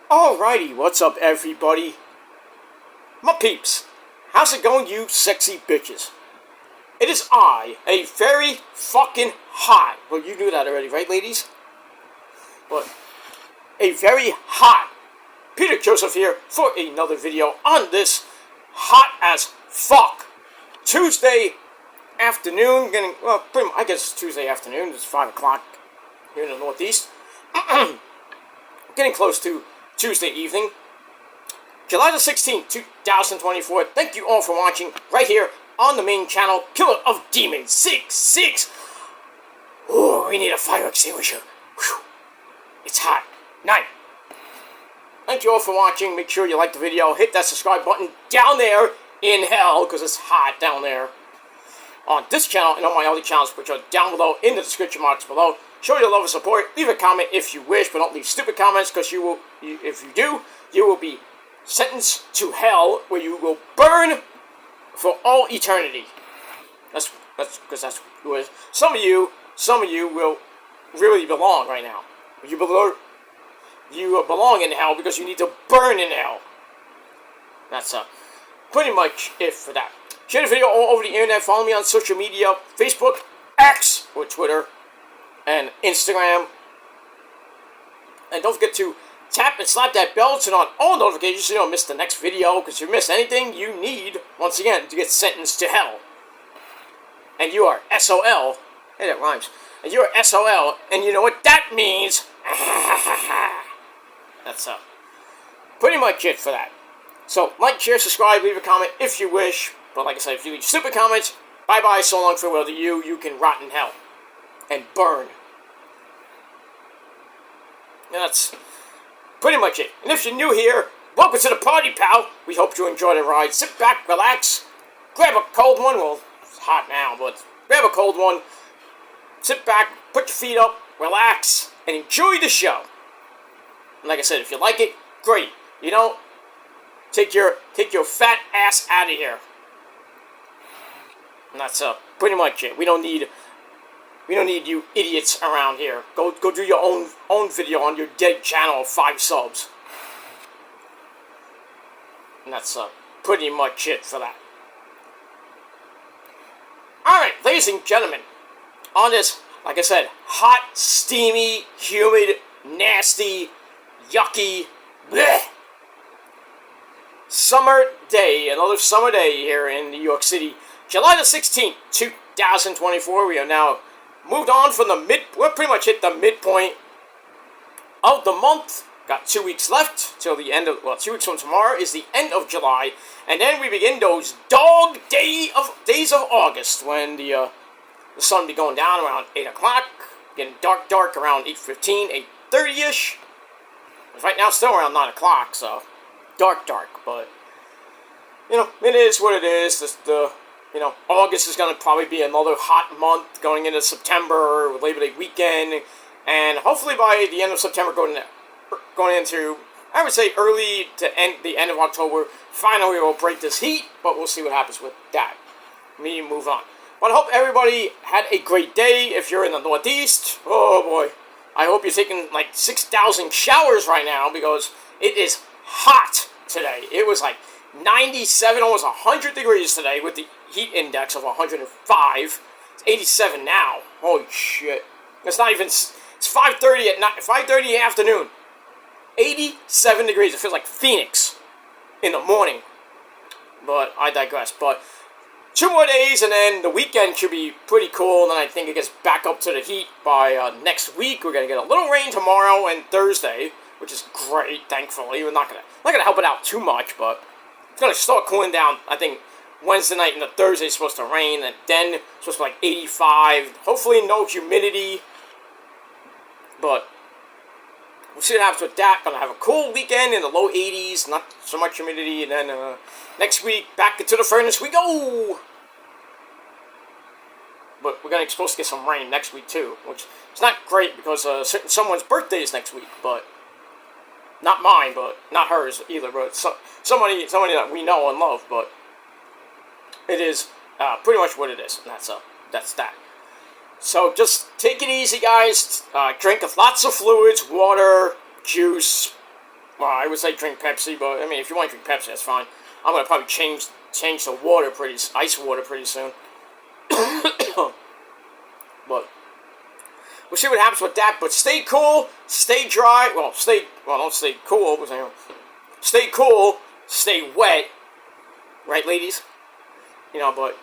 Alrighty, what's up everybody? My peeps, how's it going you sexy bitches? It is I, a very fucking hot, well you knew that already, right ladies? But, a very hot Peter Joseph here for another video on this hot as fuck Tuesday afternoon, pretty much, I guess it's Tuesday afternoon, it's 5 o'clock here in the Northeast. Getting close to Tuesday evening, July the 16th, 2024. Thank you all for watching right here on the main channel, Killer of Demons 66. Ooh, we need a fire extinguisher. Whew. It's hot. 9. Thank you all for watching. Make sure you like the video. Hit that subscribe button down there in hell, because it's hot down there. On this channel and on my other channels, which are down below in the description box below. Show your love and support. Leave a comment if you wish, but don't leave stupid comments, because if you do, you will be sentenced to hell, where you will burn for all eternity. That's where some of you will really belong right now. You belong in hell because you need to burn in hell. That's pretty much it for that. Share the video all over the internet. Follow me on social media, Facebook, X, or Twitter, and Instagram. And don't forget to tap and slap that bell to turn on all notifications so you don't miss the next video, because if you miss anything, you need, once again, to get sentenced to hell. And you are SOL. Hey, that rhymes. And you are SOL, and you know what that means. That's pretty much it for that. So, like, share, subscribe, leave a comment if you wish. But like I said, if you leave stupid comments, bye-bye, so long, farewell to you. You can rot in hell. And burn. And that's pretty much it. And if you're new here, welcome to the party, pal. We hope you enjoy the ride. Sit back, relax, grab a cold one. Well, it's hot now, but grab a cold one. Sit back, put your feet up, relax, and enjoy the show. And like I said, if you like it, great. You know, take your fat ass out of here. And that's pretty much it. We don't need you idiots around here. Go do your own video on your dead channel of 5 subs. And that's pretty much it for that. Alright, ladies and gentlemen, on this, like I said, hot, steamy, humid, nasty, yucky, bleh, summer day, another summer day here in New York City, July the 16th, 2024. We are now moved on from we're pretty much hit the midpoint of the month. Got 2 weeks left till the end of, 2 weeks from tomorrow is the end of July. And then we begin those dog days of August, when the sun will be going down around 8 o'clock, getting dark around 8:15, 8:30-ish. Right now it's still around 9 o'clock, so dark, but, you know, it is what it is. August is going to probably be another hot month going into September, Labor Day weekend, and hopefully by the end of September, going into, I would say, early to the end of October, finally we'll break this heat, but we'll see what happens with that. Me move on. But I hope everybody had a great day. If you're in the Northeast, oh boy, I hope you're taking like 6,000 showers right now, because it is hot today. It was like 97, almost 100 degrees today with the heat index of 105. It's 87 now. Holy shit. It's not even, it's 5:30 at night, 5:30 in the afternoon. 87 degrees. It feels like Phoenix in the morning. But I digress. But 2 more days, and then the weekend should be pretty cool, and then I think it gets back up to the heat by next week. We're going to get a little rain tomorrow and Thursday, which is great, thankfully. We're not gonna help it out too much, but it's going to start cooling down. I think Wednesday night and the Thursday is supposed to rain, and then it's supposed to be like 85. Hopefully no humidity, but we'll see what happens with that. Going to have a cool weekend in the low 80s, not so much humidity, and then next week, back into the furnace we go! But we're supposed to get some rain next week too, which is not great, because someone's birthday is next week, but not mine, but not hers either, but somebody that we know and love, but it is pretty much what it is, and that's that. So just take it easy, guys. Drink lots of fluids, water, juice, Well, I would say drink Pepsi, but I mean, if you want to drink Pepsi, that's fine. I'm gonna probably change the water ice water pretty soon. But we'll see what happens with that. But stay cool, stay dry. Don't stay cool, but stay cool, stay wet, right, ladies? But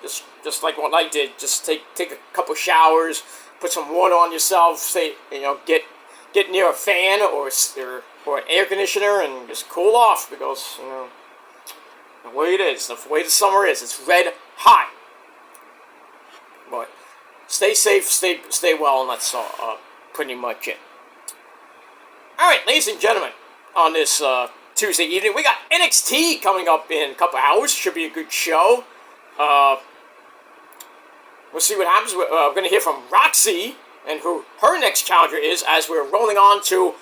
just like what I did, just take a couple showers, put some water on yourself. Get near a fan or an air conditioner and just cool off because the way it is, the way the summer is, it's red hot. But stay safe, stay well, and that's pretty much it. All right, ladies and gentlemen, on this Tuesday evening, we got NXT coming up in a couple hours. Should be a good show. We'll see what happens. We're going to hear from Roxy and who her next challenger is as we're rolling on to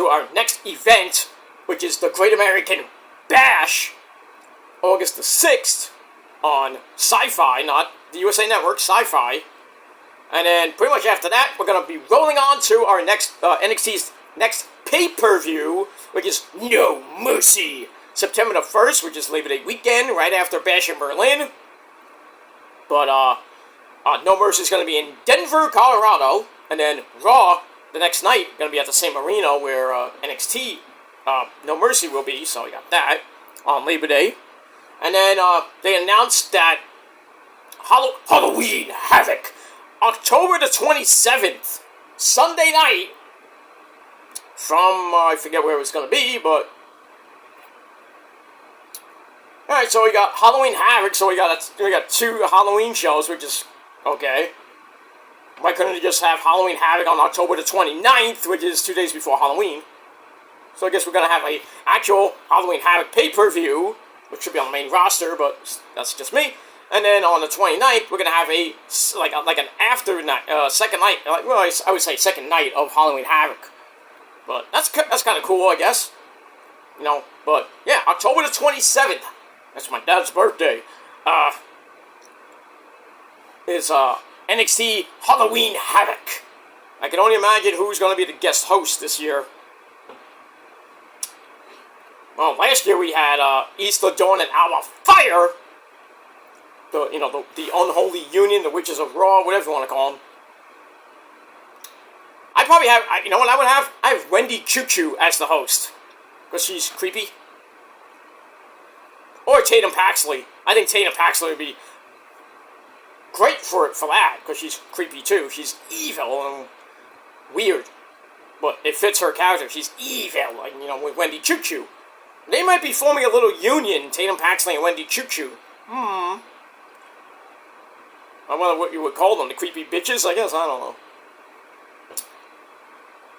our next event, which is the Great American Bash, August the 6th on Sci-Fi, not the USA Network, Sci-Fi. And then pretty much after that, we're going to be rolling on to our next NXT's next pay-per-view, which is No Mercy, September the 1st, which is Labor Day weekend, right after Bash in Berlin. But No Mercy is going to be in Denver, Colorado, and then Raw the next night going to be at the same arena where NXT No Mercy will be. So we got that on Labor Day, and then they announced that Halloween Havoc, October the 27th, Sunday night, from I forget where it's going to be, but. Alright, so we got Halloween Havoc, so we got 2 Halloween shows, which is okay. Why couldn't they just have Halloween Havoc on October the 29th, which is 2 days before Halloween? So I guess we're going to have an actual Halloween Havoc pay-per-view, which should be on the main roster, but that's just me. And then on the 29th, we're going to have an after night, second night, I would say second night of Halloween Havoc. But that's kind of cool, I guess. But yeah, October the 27th. That's my dad's birthday. Is NXT Halloween Havoc. I can only imagine who's going to be the guest host this year. Well, last year we had Isla Dawn and Alba Fire. The unholy union, the Witches of Raw, whatever you want to call them. I probably have, what I would have? I have Wendy Choo Choo as the host. Because she's creepy. Or Tatum Paxley. I think Tatum Paxley would be great for that, because she's creepy too. She's evil and weird. But it fits her character. She's evil, with Wendy Choo Choo. They might be forming a little union, Tatum Paxley and Wendy Choo Choo. I wonder what you would call them, the creepy bitches, I guess, I don't know.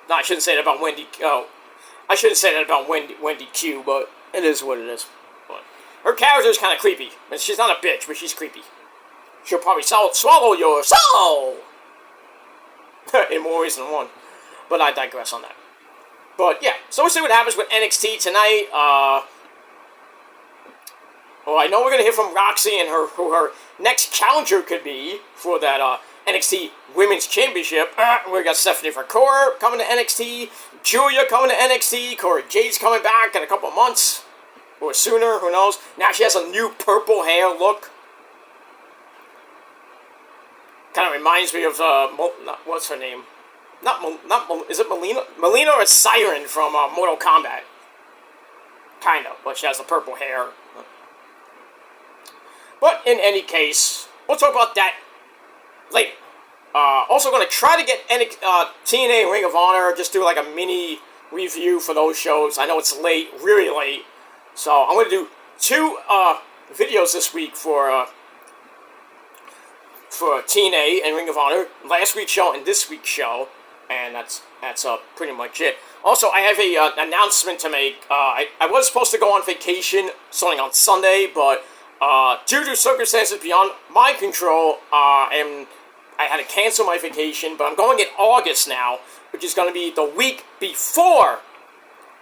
No, I shouldn't say that about Wendy, I shouldn't say that about Wendy Q, but it is what it is. But her character is kind of creepy. And she's not a bitch, but she's creepy. She'll probably swallow your soul! In more ways than one. But I digress on that. But yeah, so we'll see what happens with NXT tonight. I know we're going to hear from Roxy and who her next challenger could be for that NXT Women's Championship. We got Stephanie Vercora coming to NXT. Julia coming to NXT. Cora Jade's coming back in a couple months. Or sooner, who knows. Now she has a new purple hair look. Kind of reminds me of, what's her name? Is it Melina? Melina or Siren from Mortal Kombat? Kind of, but she has the purple hair. But in any case, we'll talk about that later. Also going to try to get TNA and Ring of Honor, just do like a mini review for those shows. I know it's late, really late. So I'm going to do 2 videos this week for TNA and Ring of Honor. Last week's show and this week's show. And that's pretty much it. Also, I have an announcement to make. I was supposed to go on vacation starting on Sunday, but due to circumstances beyond my control, I had to cancel my vacation. But I'm going in August now, which is going to be the week before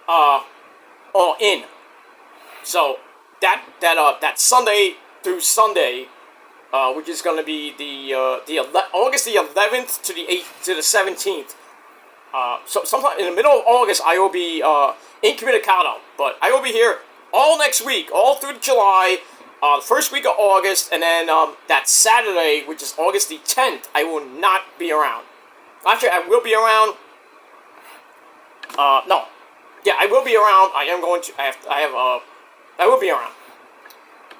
All In. So that Sunday through Sunday, which is going to be the August the 11th to the 17th. So sometime in the middle of August, I will be incommunicado. But I will be here all next week, all through July, the first week of August, and then that Saturday, which is August the 10th, I will not be around. Actually, I will be around. No. Yeah, I will be around. I am going to. I will be around.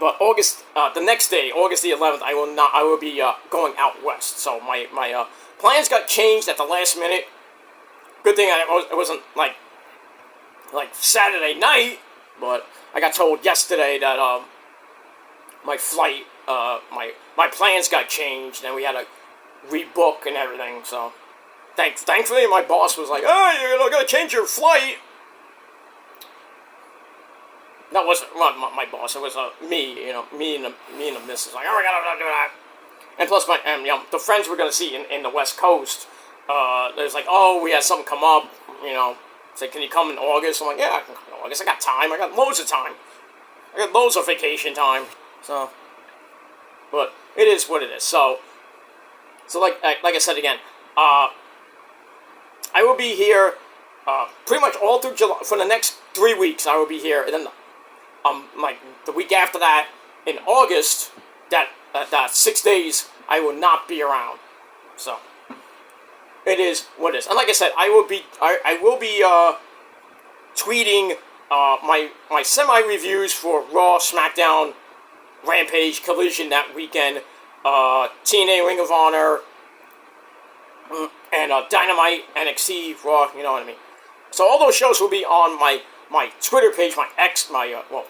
But August, the next day, August the 11th, I will not. I will be going out west. So my plans got changed at the last minute. Good thing it wasn't like Saturday night, but I got told yesterday that my flight, my plans got changed, and we had to rebook and everything. So thankfully, my boss was like, "Oh, you're gonna change your flight." That wasn't my boss. It was me, me and the missus. Like, oh, we gotta do that. And plus, the friends we're gonna see in the West Coast. There's like, oh, we had something come up. Say, can you come in August? I'm like, yeah, I can come in August. I got time. I got loads of time. I got loads of vacation time. So, but it is what it is. So like I said again, I will be here pretty much all through July for the next 3 weeks. I will be here, and then like the week after that in August, that 6 days I will not be around. So it is what it is. And like I said, I will be tweeting my semi reviews for Raw, SmackDown, Rampage, Collision that weekend, TNA, Ring of Honor, and Dynamite, NXT, Raw. You know what I mean. So all those shows will be on my Twitter page, my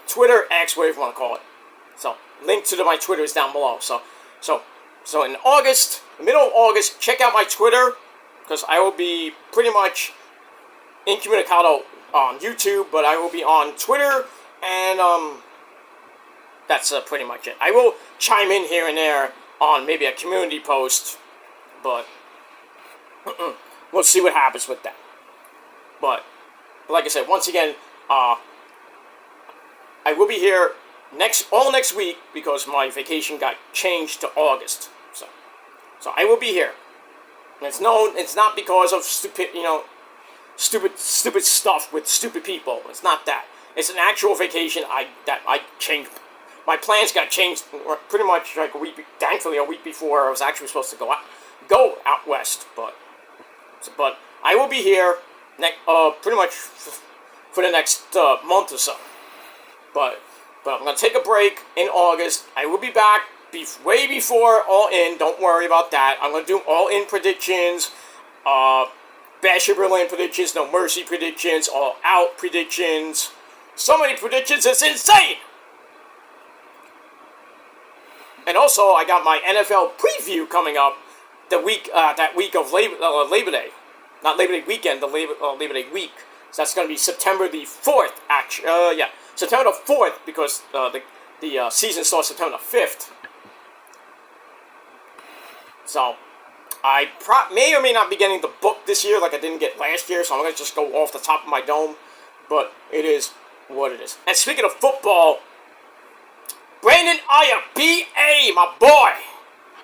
Twitter X, whatever you want to call it. So link to my Twitter is down below. So in August, the middle of August, check out my Twitter, because I will be pretty much incommunicado on YouTube, but I will be on Twitter, and that's pretty much it. I will chime in here and there on maybe a community post, but we'll see what happens with that. But like I said, once again, I will be here all next week because my vacation got changed to August. So I will be here. And it's not because of stupid stuff with stupid people. It's not that. It's an actual vacation that I changed. My plans got changed pretty much like thankfully a week before I was actually supposed to go out west. But I will be here pretty much for the next month or so. But I'm going to take a break in August. I will be back way before All In. Don't worry about that. I'm going to do All In predictions, Bash at Berlin predictions, No Mercy predictions, All Out predictions. So many predictions, it's insane! And also, I got my NFL preview coming up that week of Labor Day. Not Labor Day weekend, the Labor Day week. So that's going to be September the 4th, actually. September the 4th, because the season starts September the 5th. So, I may or may not be getting the book this year like I didn't get last year, so I'm going to just go off the top of my dome. But it is what it is. And speaking of football, Brandon Ayer, B.A., my boy,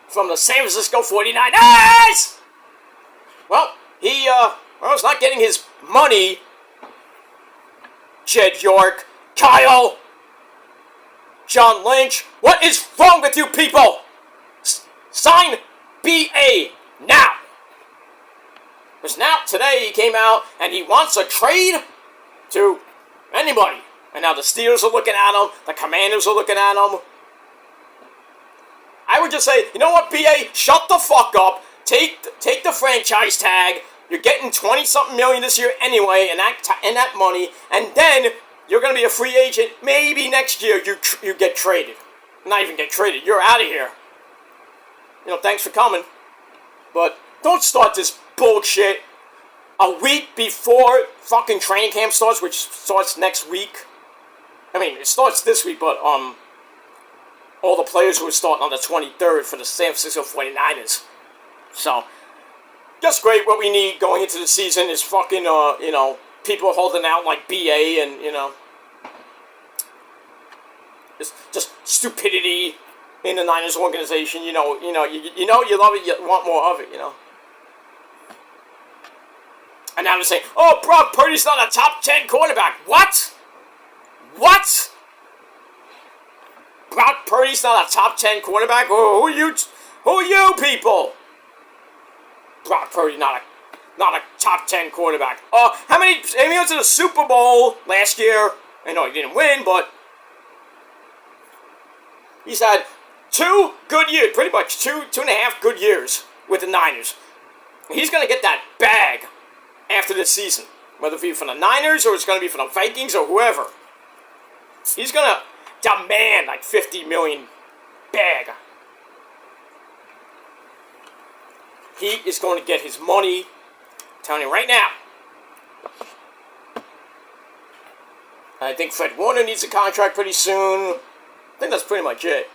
from the San Francisco 49ers! Well, he's not getting his money. Jed York, Kyle, John Lynch, what is wrong with you people? Sign B.A. now. Because now, today, he came out and he wants a trade to anybody. And now the Steelers are looking at him, the Commanders are looking at him. I would just say, you know what, B.A., shut the fuck up. Take the franchise tag. You're getting 20-something million this year anyway, and that money, and then you're going to be a free agent. Maybe next year you get traded. Not even get traded. You're out of here. Thanks for coming. But don't start this bullshit a week before fucking training camp starts, which starts next week. I mean, it starts this week, but all the players who are starting on the 23rd for the San Francisco 49ers. So, just great. What we need going into the season is fucking, people holding out like BA and, just stupidity in the Niners organization. You love it, you want more of it, And now they're saying, oh, Brock Purdy's not a top 10 quarterback. What? What? Brock Purdy's not a top 10 quarterback? Oh, who are you people? Brock Purdy not a top 10 quarterback. How many went to the Super Bowl last year? I know he didn't win, but he's had 2 good years, pretty much two and a half good years with the Niners. He's going to get that bag after this season, whether it be from the Niners or it's going to be from the Vikings or whoever. He's going to demand like $50 million bag. He is going to get his money. I'm telling you right now. I think Fred Warner needs a contract pretty soon. I think that's pretty much it.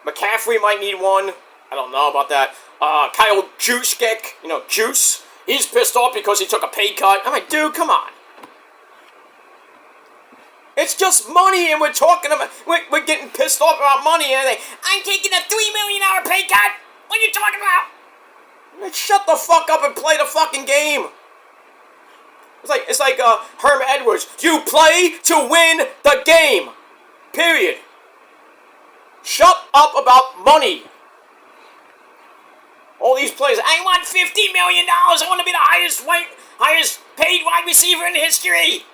McCaffrey might need one. I don't know about that. Kyle Juszczyk, Juice. He's pissed off because he took a pay cut. I'm like, dude, come on. It's just money, and we're talking about, we're getting pissed off about money, and I'm taking a $3 million pay cut. What are you talking about? Like, shut the fuck up and play the fucking game. It's like Herm Edwards. You play to win the game. Period. Shut up about money. All these players, I want $50 million. I want to be the highest paid wide receiver in history.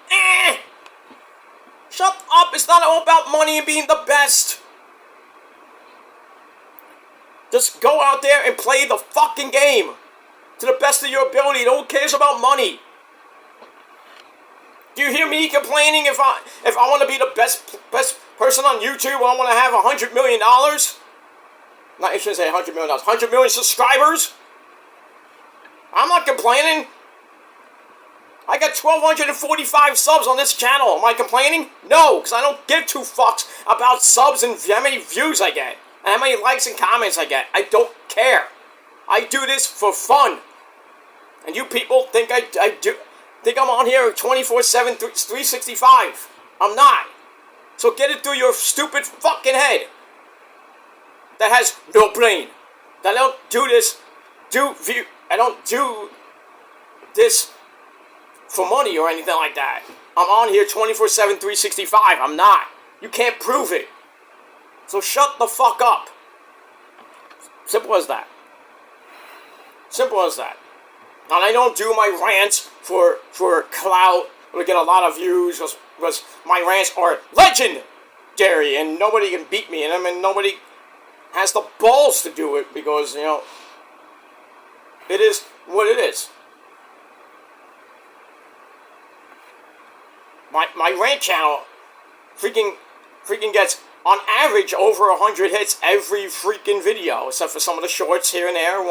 Shut up. It's not all about money and being the best. Just go out there and play the fucking game to the best of your ability. No one cares about money. Do you hear me complaining if I want to be the best person on YouTube? I want to have $100 million. Not, I shouldn't say $100 million. 100 million subscribers. I'm not complaining. I got 1,245 subs on this channel. Am I complaining? No, because I don't give 2 fucks about subs and how many views I get and how many likes and comments I get. I don't care. I do this for fun. And you people think I'm on here 24/7, 365. I'm not. So get it through your stupid fucking head that has no brain. That I don't do this. I don't do this for money or anything like that. I'm on here 24/7, 365. I'm not. You can't prove it. So shut the fuck up. Simple as that. Simple as that. And I don't do my rants for clout or to get a lot of views because my rants are legendary and nobody can beat me in them and nobody has the balls to do it because, it is what it is. My rant channel freaking gets on average over 100 hits every freaking video, except for some of the shorts here and there.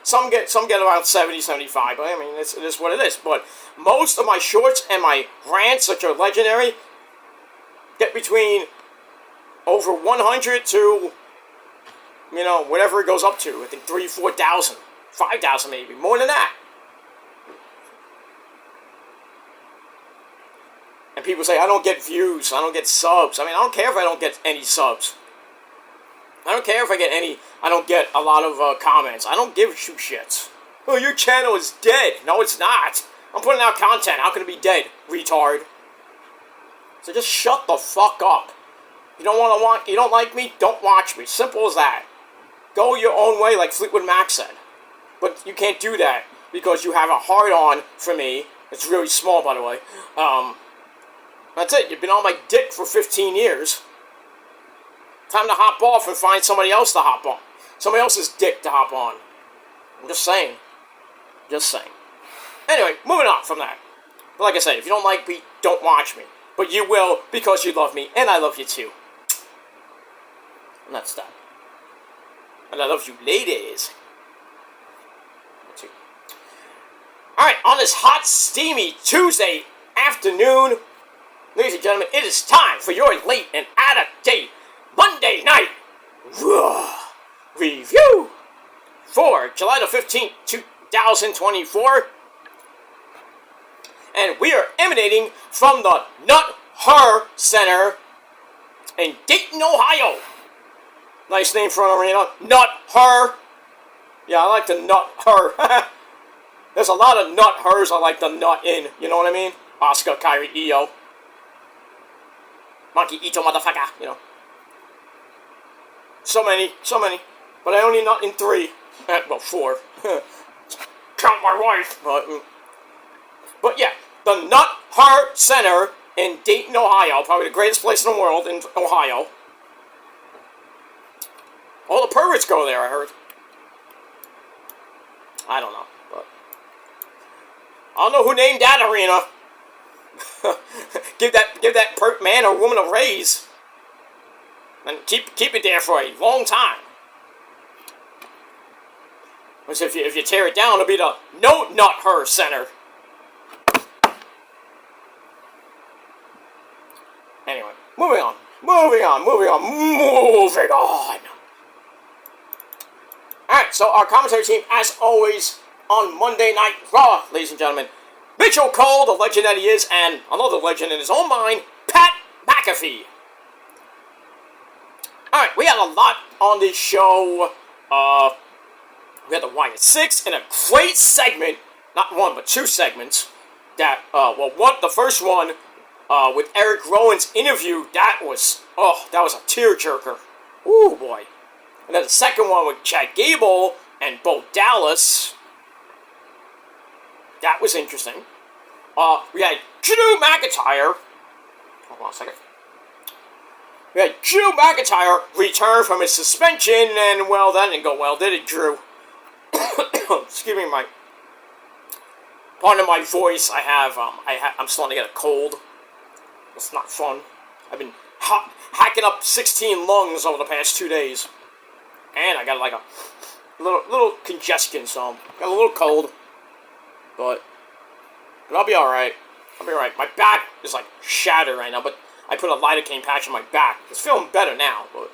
Some get around 70, 75. But I mean, it is what it is. But most of my shorts and my rants, which are legendary, get between over 100 to whatever it goes up to. I think 3,000, 4,000, 5,000 maybe, more than that. And people say, I don't get views, I don't get subs. I mean, I don't care if I don't get any subs. I don't care if I don't get a lot of comments. I don't give two shits. Oh, your channel is dead. No, it's not. I'm putting out content. How can it be dead, retard? So just shut the fuck up. You don't like me, don't watch me. Simple as that. Go your own way, like Fleetwood Mac said. But you can't do that because you have a hard-on for me. It's really small, by the way. That's it. You've been on my dick for 15 years. Time to hop off and find somebody else to hop on. Somebody else's dick to hop on. I'm just saying. Just saying. Anyway, moving on from that. But like I said, if you don't like me, don't watch me. But you will because you love me, and I love you too. And that's that. And I love you ladies. Too. Alright, on this hot, steamy Tuesday afternoon, ladies and gentlemen, it is time for your late and out-of-date Monday night review for July the 15th, 2024. And we are emanating from the Nut Her Center in Dayton, Ohio. Nice name for an arena. Nut Her. Yeah, I like to nut her. There's a lot of nut hers I like the nut in. You know what I mean? Oscar, Kyrie, Io. Monkey Ito, motherfucker. You know. So many. But I only nut in 3. Well, 4. Count my wife. But yeah, the Nut Her Center in Dayton, Ohio. Probably the greatest place in the world in Ohio. All the perverts go there, I heard. I don't know. But I don't know who named that arena. give that man or woman a raise. And keep it there for a long time. Because if you tear it down, it'll be the No Nut Her Center. Anyway, moving on. Alright, so our commentary team, as always, on Monday Night Raw, ladies and gentlemen. Mitchell Cole, the legend that he is, and another legend in his own mind, Pat McAfee. Alright, we had a lot on this show. We had the Wyatt 6 in a great segment, not one, but 2 segments, that, the first one, with Eric Rowan's interview, that was a tearjerker. Ooh, boy. And then the second one with Chad Gable and Bo Dallas, that was interesting. We had Drew McIntyre. Hold on a second. We had Drew McIntyre return from his suspension, and, well, that didn't go well, did it, Drew? Excuse me, pardon my voice. I'm starting to get a cold. It's not fun. I've been hacking up 16 lungs over the past 2 days. And I got like a little congestion, so got a little cold. But I'll be alright. My back is like shattered right now, but I put a lidocaine patch on my back. It's feeling better now, but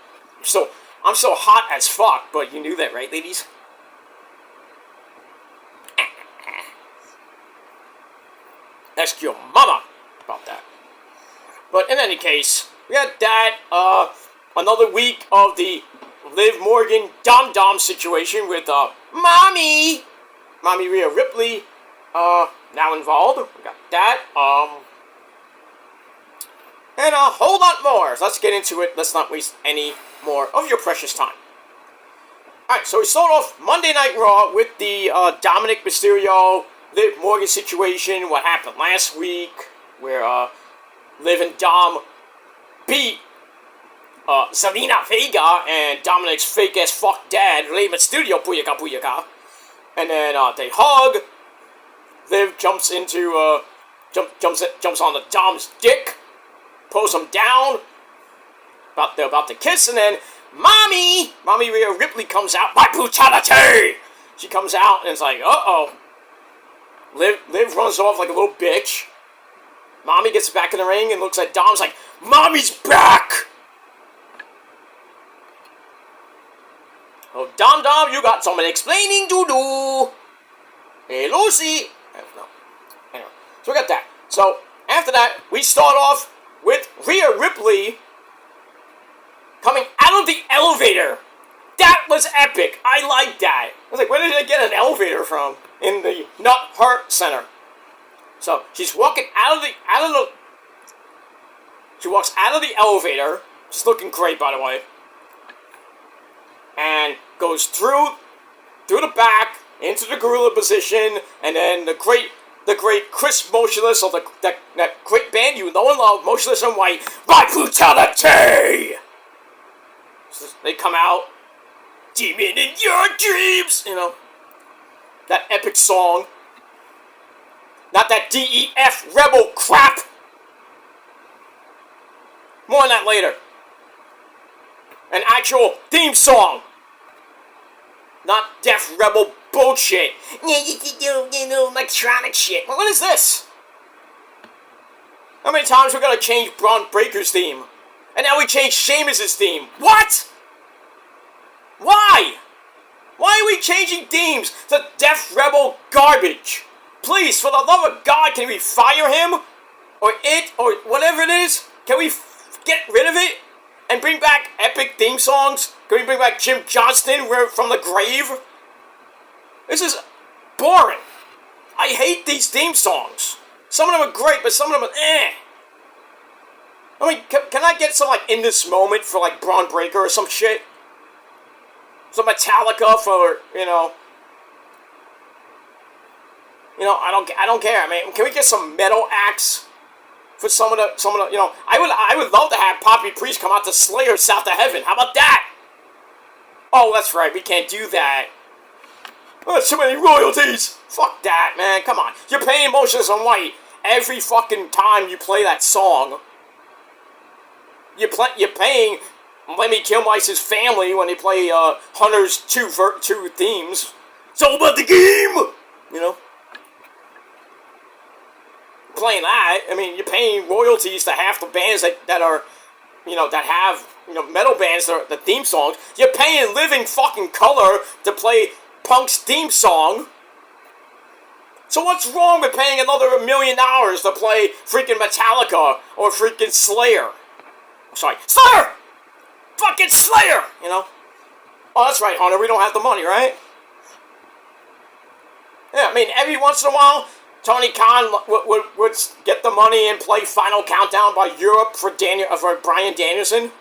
I'm so hot as fuck, but you knew that, right, ladies? Ask your mama about that. But in any case, we had that, another week of the Liv Morgan Dom situation with, Mommy Rhea Ripley, now involved. We got that, and a whole lot more. So let's get into it. Let's not waste any more of your precious time. Alright, so we start off Monday Night Raw with the, Dominic Mysterio, Liv Morgan situation, what happened last week, where, Liv and Dom beat Zelina Vega and Dominic's fake-ass fuck dad, Rey Mysterio, booyaka. And then they hug. Liv jumps into, jumps on the Dom's dick, pulls him down. They're about to kiss, and then Mommy Rhea Ripley comes out. My brutality! She comes out, and it's like, uh-oh. Liv runs off like a little bitch. Mommy gets back in the ring and looks at Dom's like, Mommy's back! Oh, Dom, you got some explaining to do. Hey, Lucy. No. Anyway, so we got that. So, after that, we start off with Rhea Ripley coming out of the elevator. That was epic. I like that. I was like, where did I get an elevator from? In the Nut Her Center. So she walks out of the elevator, just looking great, by the way, and goes through the back into the gorilla position, and then the great Chris Motionless of that great band you know and love, Motionless in White, My Brutality. So they come out, Demon in Your Dreams, you know, that epic song. Not that DEF rebel crap. More on that later. An actual theme song. Not Def Rebel bullshit. Electronic shit. What is this? How many times we gotta change Bron Breaker's theme? And now we change Sheamus' theme. What? Why? Why are we changing themes to Def Rebel garbage? Please, for the love of God, can we fire him? Or it? Or whatever it is? Can we get rid of it? And bring back epic theme songs? Can we bring back Jim Johnston from the grave? This is boring. I hate these theme songs. Some of them are great, but some of them are eh. I mean, can I get some, like, In This Moment for, like, Bron Breaker or some shit? Some Metallica for, I don't care. I mean, can we get some metal acts for some of the, I would love to have Poppy Priest come out to Slayer South of Heaven. How about that? Oh, that's right, we can't do that. Oh, that's too many royalties. Fuck that, man. Come on. You're paying Motionless in White every fucking time you play that song. You're paying Lemmy Kilmice's family when they play Hunter's two themes. It's all about the game! Playing that, I mean, you're paying royalties to half the bands that are, that have, metal bands, that are the theme songs. You're paying Living Fucking Color to play Punk's theme song. So what's wrong with paying another $1 million to play freaking Metallica or freaking Slayer? Sorry, Slayer! Fucking Slayer! Oh, that's right, Hunter, we don't have the money, right? Yeah, I mean, every once in a while, Tony Khan would get the money and play Final Countdown by Europe for Bryan Danielson.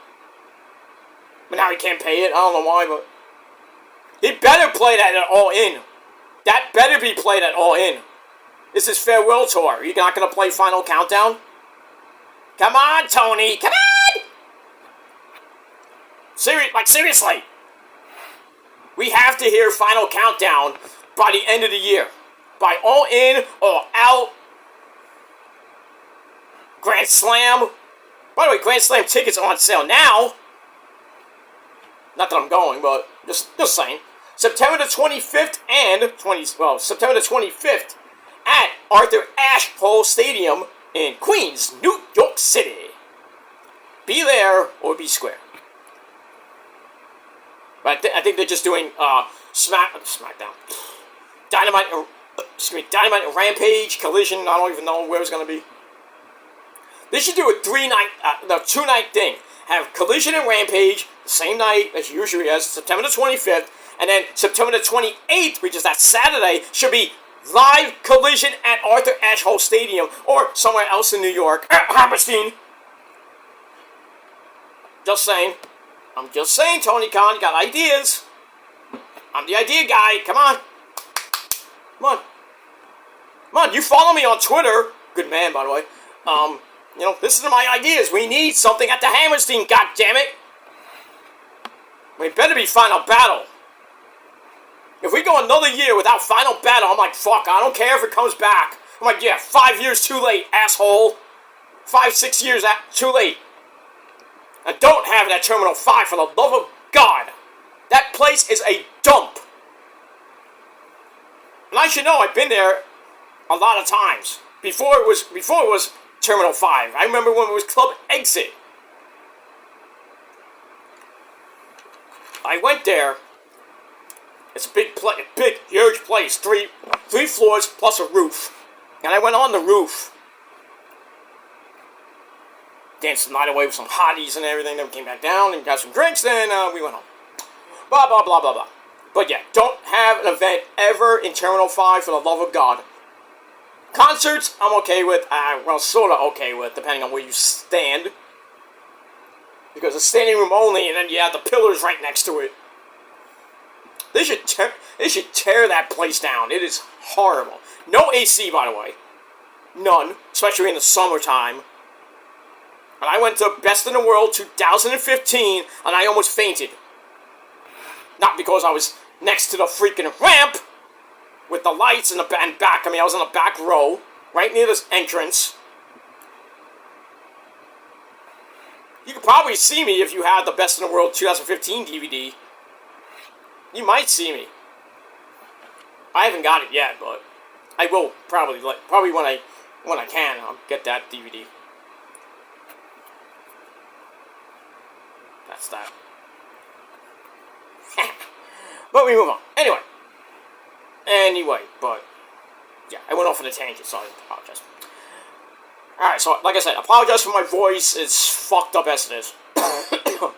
But now he can't pay it. I don't know why, but he better play that at All In. That better be played at All In. This is farewell tour. You're not going to play Final Countdown? Come on, Tony. Come on! Seriously. We have to hear Final Countdown by the end of the year. By All In or Out. Grand Slam. By the way, Grand Slam tickets are on sale now. Not that I'm going, but just saying. September the 25th September the 25th at Arthur Ashe Hall Stadium in Queens, New York City. Be there or be square. But I think they're just doing SmackDown. Dynamite and Rampage, Collision, I don't even know where it's going to be. They should do a 2-night thing. Have Collision and Rampage the same night as usually as September the 25th, and then September the 28th, which is that Saturday, should be live Collision at Arthur Ashe Hall Stadium or somewhere else in New York. Hammerstein. Just saying. I'm just saying, Tony Khan, you got ideas. I'm the idea guy. Come on. Come on, you follow me on Twitter. Good man, by the way. This is my ideas. We need something at the Hammerstein, goddammit. We better be Final Battle. If we go another year without Final Battle, I'm like, fuck, I don't care if it comes back. I'm like, yeah, 5 years too late, asshole. 5-6 years too late. And don't have that Terminal 5 for the love of God. That place is a dump. And I should know, I've been there a lot of times. Before it was Terminal 5. I remember when it was Club Exit. I went there. It's a big, huge place. Three floors plus a roof. And I went on the roof. Danced the night away with some hotties and everything. Then we came back down and got some drinks. Then we went home. Blah, blah, blah, blah, blah. But yeah, don't have an event ever in Terminal 5 for the love of God. Concerts, I'm okay with. Sort of okay with, depending on where you stand. Because it's standing room only, and then you have the pillars right next to it. They should tear that place down. It is horrible. No AC, by the way. None, especially in the summertime. And I went to Best in the World 2015, and I almost fainted. Not because I was next to the freaking ramp with the lights in the back. I mean, I was in the back row, right near this entrance. You could probably see me if you had the Best in the World 2015 DVD. You might see me. I haven't got it yet, but I will probably when I can, I'll get that DVD. That's that. But we move on. Anyway, but yeah, I went off on a tangent, so I apologize. Alright, so like I said, apologize for my voice. It's fucked up as it is. I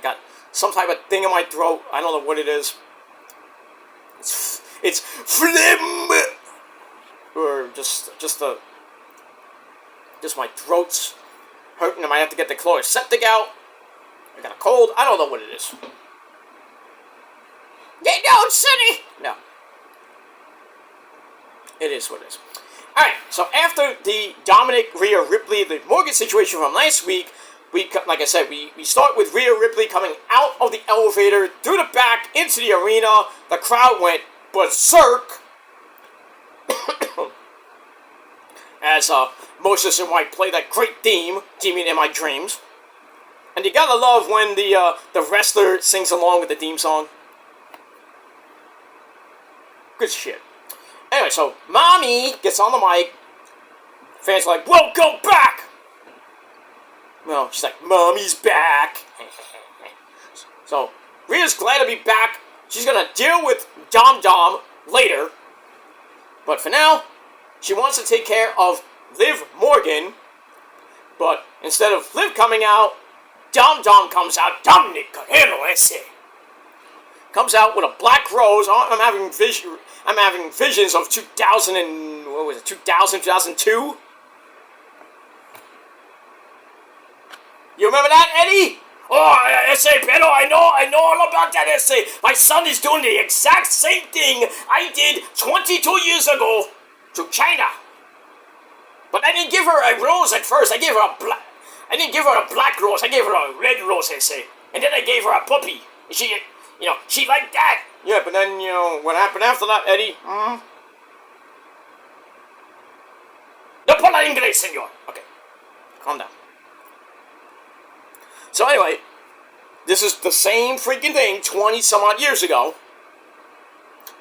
got some type of thing in my throat. I don't know what it is. It's phlegm. just my throat's hurting. I might have to get the chloroseptic out. I got a cold. I don't know what it is. Get down, city! No. It is what it is. Alright, so after the Dominic, Rhea Ripley, the Morgan situation from last week, like I said, we start with Rhea Ripley coming out of the elevator, through the back, into the arena. The crowd went berserk. As Moses and White play that great theme, Demon in My Dreams. And you gotta love when the wrestler sings along with the theme song. Good shit. Anyway, so Mommy gets on the mic. Fans are like, welcome back! Well, she's like, Mommy's back. So, Rhea's glad to be back. She's gonna deal with Dom Dom later. But for now, she wants to take care of Liv Morgan. But instead of Liv coming out, Dom Dom comes out. Dominic Guerrero ese. Comes out with a black rose. I'm having visions of 2002? You remember that, Eddie? Oh, ese, pero I know all about that, ese. My son is doing the exact same thing I did 22 years ago to China. But I didn't give her a rose at first. I didn't give her a black rose. I gave her a red rose, ese. And then I gave her a puppy. She liked that. Yeah, but then, what happened after that, Eddie? No habla inglés, señor. Okay, calm down. So anyway, this is the same freaking thing 20-some-odd years ago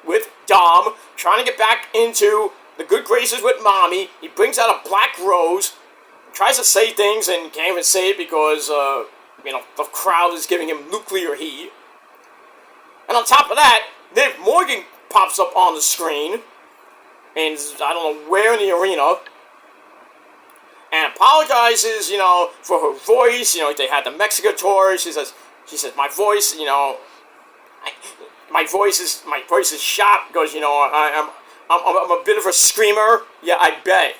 with Dom trying to get back into the good graces with Mommy. He brings out a black rose, tries to say things and can't even say it because, the crowd is giving him nuclear heat. And on top of that, Liv Morgan pops up on the screen, and I don't know where in the arena, and apologizes, for her voice. They had the Mexico tour. She says, my voice, my voice is shot. Goes, I'm a bit of a screamer. Yeah, I bet,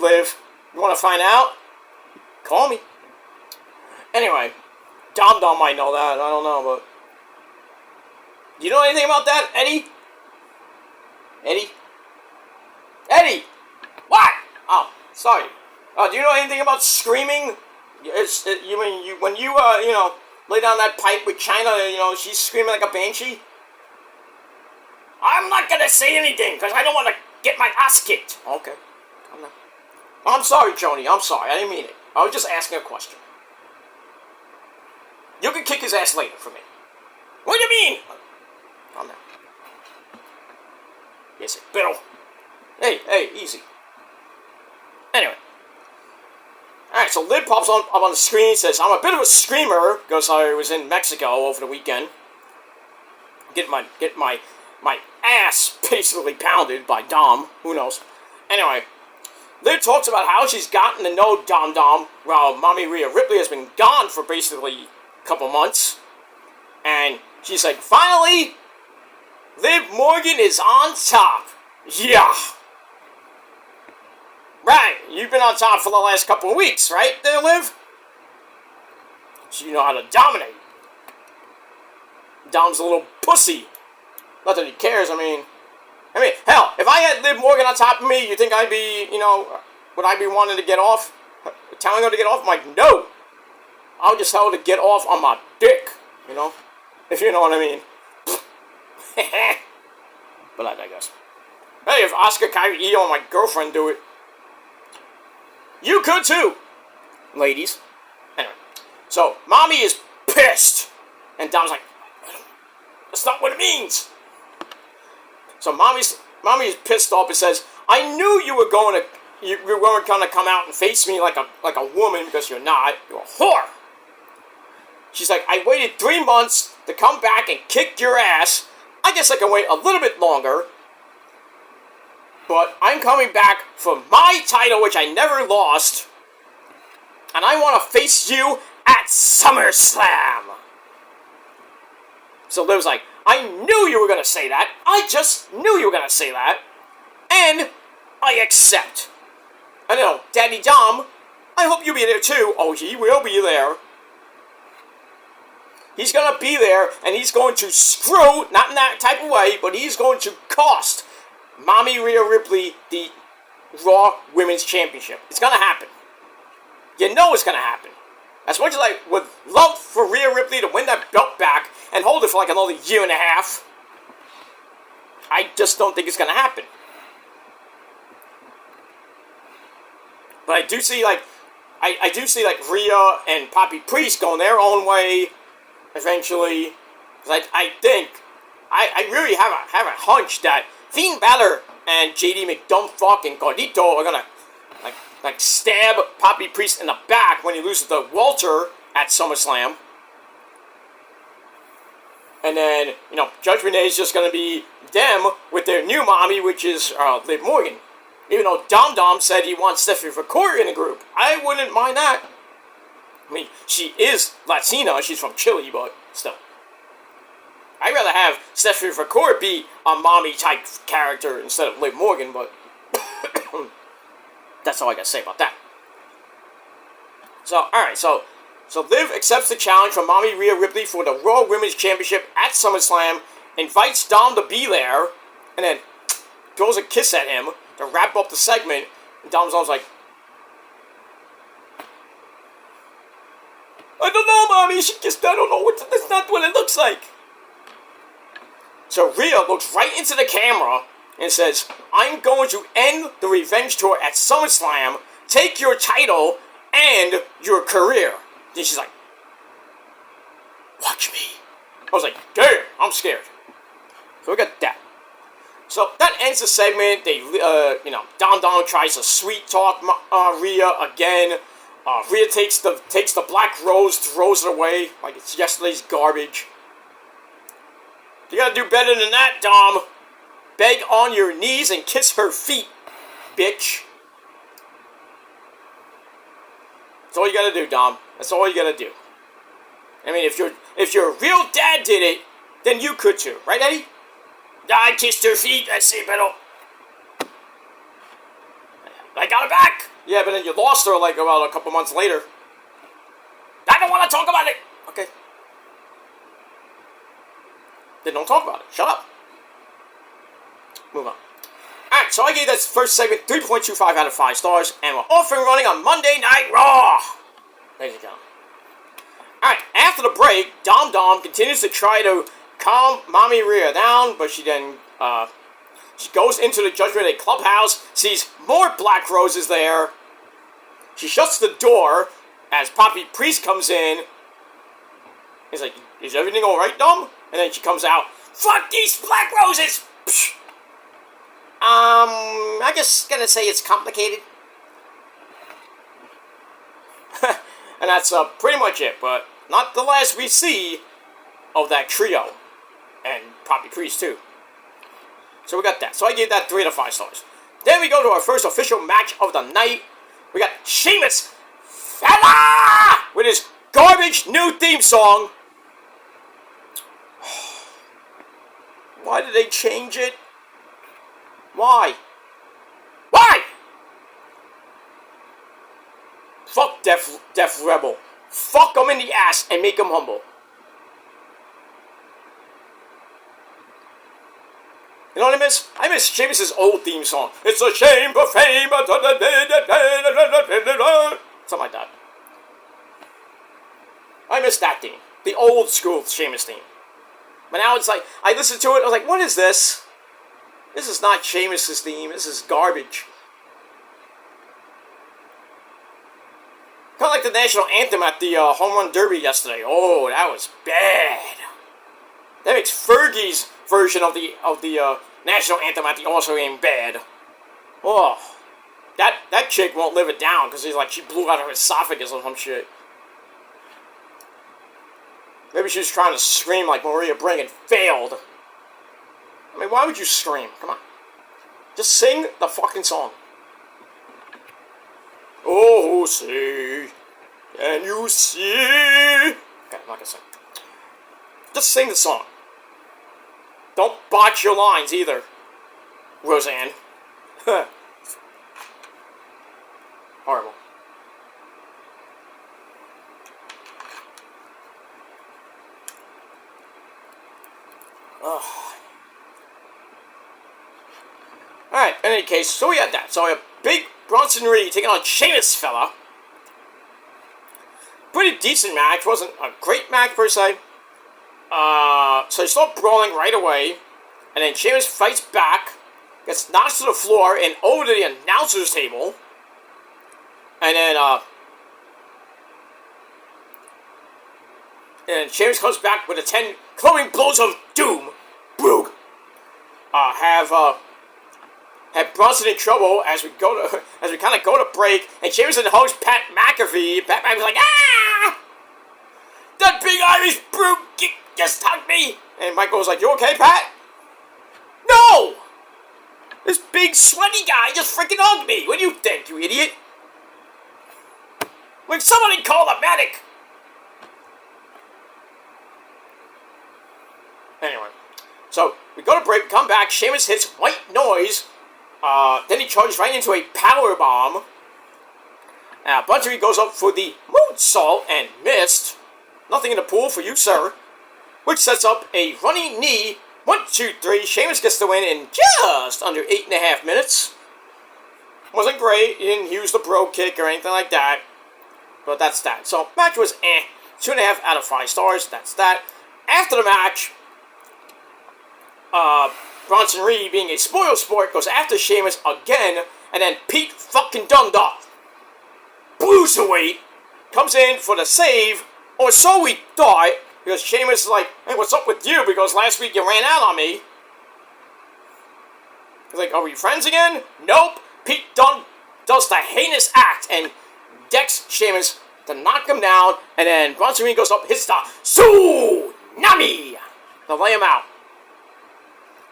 Liv. You want to find out? Call me. Anyway, Dom Dom might know that. I don't know, but you know anything about that, Eddie? Eddie, what? Oh, sorry. Do you know anything about screaming? When you lay down that pipe with China, she's screaming like a banshee? I'm not gonna say anything, because I don't want to get my ass kicked. Okay. I'm sorry, Joni. I'm sorry. I didn't mean it. I was just asking a question. You can kick his ass later for me. What do you mean? Calm down. Yes, pero. Hey, easy. Anyway. Alright, so Liv pops up on the screen, says, I'm a bit of a screamer, because I was in Mexico over the weekend. Get my ass basically pounded by Dom. Who knows? Anyway, Liv talks about how she's gotten to know Dom Dom while Mommy Rhea Ripley has been gone for basically a couple months. And she's like, finally, Liv Morgan is on top. Yeah. Right, you've been on top for the last couple of weeks, right there, Liv? So you know how to dominate. Dom's a little pussy. Not that he cares, I mean, hell, if I had Liv Morgan on top of me, you think I'd be, would I be wanting to get off? Telling her to get off? I'm like, no. I'll just tell her to get off on my dick, if you know what I mean. But I digress. Hey, if Oscar Carillo and my girlfriend do it, you could too, ladies. Anyway, so Mommy is pissed, and Dom's like, that's not what it means. So Mommy is pissed off and says, I knew you weren't gonna come out and face me like a woman, because you're not. You're a whore. She's like, I waited 3 months to come back and kick your ass. I guess I can wait a little bit longer. But I'm coming back for my title, which I never lost. And I want to face you at SummerSlam. So Liv's like, I knew you were going to say that. I just knew you were going to say that. and I accept. I know, Daddy Dom, I hope you'll be there too. Oh, he will be there. He's going to be there, and he's going to screw, not in that type of way, but he's going to cost Mommy Rhea Ripley the Raw Women's Championship. It's going to happen. You know it's going to happen. As much as I would love for Rhea Ripley to win that belt back and hold it for like another year and a half, I just don't think it's going to happen. But I do see like Rhea and Poppy Priest going their own way eventually. I think I really have a hunch that Finn Balor and JD McDumbfuck and Gordito are gonna like stab Poppy Priest in the back when he loses to Walter at SummerSlam. And then, Judgment Day is just going to be them with their new mommy, which is Liv Morgan. Even though Dom Dom said he wants Stephanie McCoy in the group. I wouldn't mind that. I mean, she is Latina. She's from Chile, but still. I'd rather have Stephanie McCoy be a mommy-type character instead of Liv Morgan, but that's all I got to say about that. So, alright, so Liv accepts the challenge from Mommy Rhea Ripley for the Raw Women's Championship at SummerSlam, invites Dom to be there, and then throws a kiss at him to wrap up the segment, and Dom's like, I don't know, Mommy, she kissed, I don't know, that's not what it looks like. So Rhea looks right into the camera and says, I'm going to end the revenge tour at SummerSlam, take your title and your career. Then she's like, watch me. I was like, damn, I'm scared. So we got that. So that ends the segment. They, Dom Dom tries to sweet talk Rhea again. Rhea takes the black rose, throws it away like it's yesterday's garbage. You gotta do better than that, Dom. Beg on your knees and kiss her feet, bitch. That's all you gotta do, Dom. That's all you gotta do. I mean, if your real dad did it, then you could too, right, Eddie? I kissed her feet. I say, pero I got her back. Yeah, but then you lost her like about a couple months later. I don't want to talk about it. Okay. Then don't talk about it. Shut up. Move on. Alright, so I gave that first segment 3.25 out of 5 stars, and we're off and running on Monday Night Raw. Ladies and gentlemen. Alright, after the break, Dom Dom continues to try to calm Mommy Rhea down, but she then, she goes into the Judgment Day clubhouse, sees more black roses there. She shuts the door as Poppy Priest comes in. He's like, is everything alright, Dom? And then she comes out, fuck these black roses! Psh. I'm just gonna say it's complicated. And that's pretty much it, but not the last we see of that trio. And Poppy Priest, too. So we got that. So I gave that 3 out of 5 stars. Then we go to our first official match of the night. We got Sheamus Fella with his garbage new theme song. Why did they change it? Why? Why? Fuck Def Rebel. Fuck him in the ass and make him humble. You know what I miss? I miss Sheamus' old theme song. It's a shame for fame. Something like that. I miss that theme. The old school Sheamus theme. But now it's like, I listened to it, I was like, what is this? This is not Sheamus' theme. This is garbage. Kind of like the national anthem at the Home Run Derby yesterday. Oh, that was bad. That makes Fergie's version of the national anthem at the All-Star game bad. Oh, that chick won't live it down because she blew out her esophagus or some shit. Maybe she was trying to scream like Maria Bring and failed. I mean, why would you scream? Come on. Just sing the fucking song. Oh, see, can you see? Okay, I'm not gonna sing. Just sing the song. Don't botch your lines either, Roseanne. Horrible. Ugh. Alright, in any case, so we had that. So we have Big Bronson Reed taking on Sheamus fella. Pretty decent match. Wasn't a great match per se. So they start brawling right away. And then Sheamus fights back. Gets knocked to the floor and over to the announcer's table. And then Sheamus comes back with the 10 glowing blows of doom. Broog. Have Bronson in trouble as we kind of go to break, and Sheamus and host Pat McAfee. Pat McAfee's like, ah! That big Irish brute just hugged me! And Michael's like, you okay, Pat? No! This big sweaty guy just freaking hugged me! What do you think, you idiot? Like, somebody call the medic! Anyway, so we go to break, come back, Sheamus hits white noise. Then he charges right into a power bomb. Bunbury goes up for the moonsault and missed. Nothing in the pool for you, sir. Which sets up a running knee. 1, 2, 3. Sheamus gets the win in just under 8.5 minutes. Wasn't great. He didn't use the bro kick or anything like that. But that's that. So, match was 2.5 out of 5 stars. That's that. After the match, Bronson Reed, being a spoiled sport, goes after Sheamus again, and then Pete fucking Dunne, Bruiserweight, comes in for the save, or so we thought, because Sheamus is like, hey, what's up with you, because last week you ran out on me. He's like, are we friends again? Nope. Pete Dunne does the heinous act, and decks Sheamus to knock him down, and then Bronson Reed goes up, hits the Tsunami to lay him out.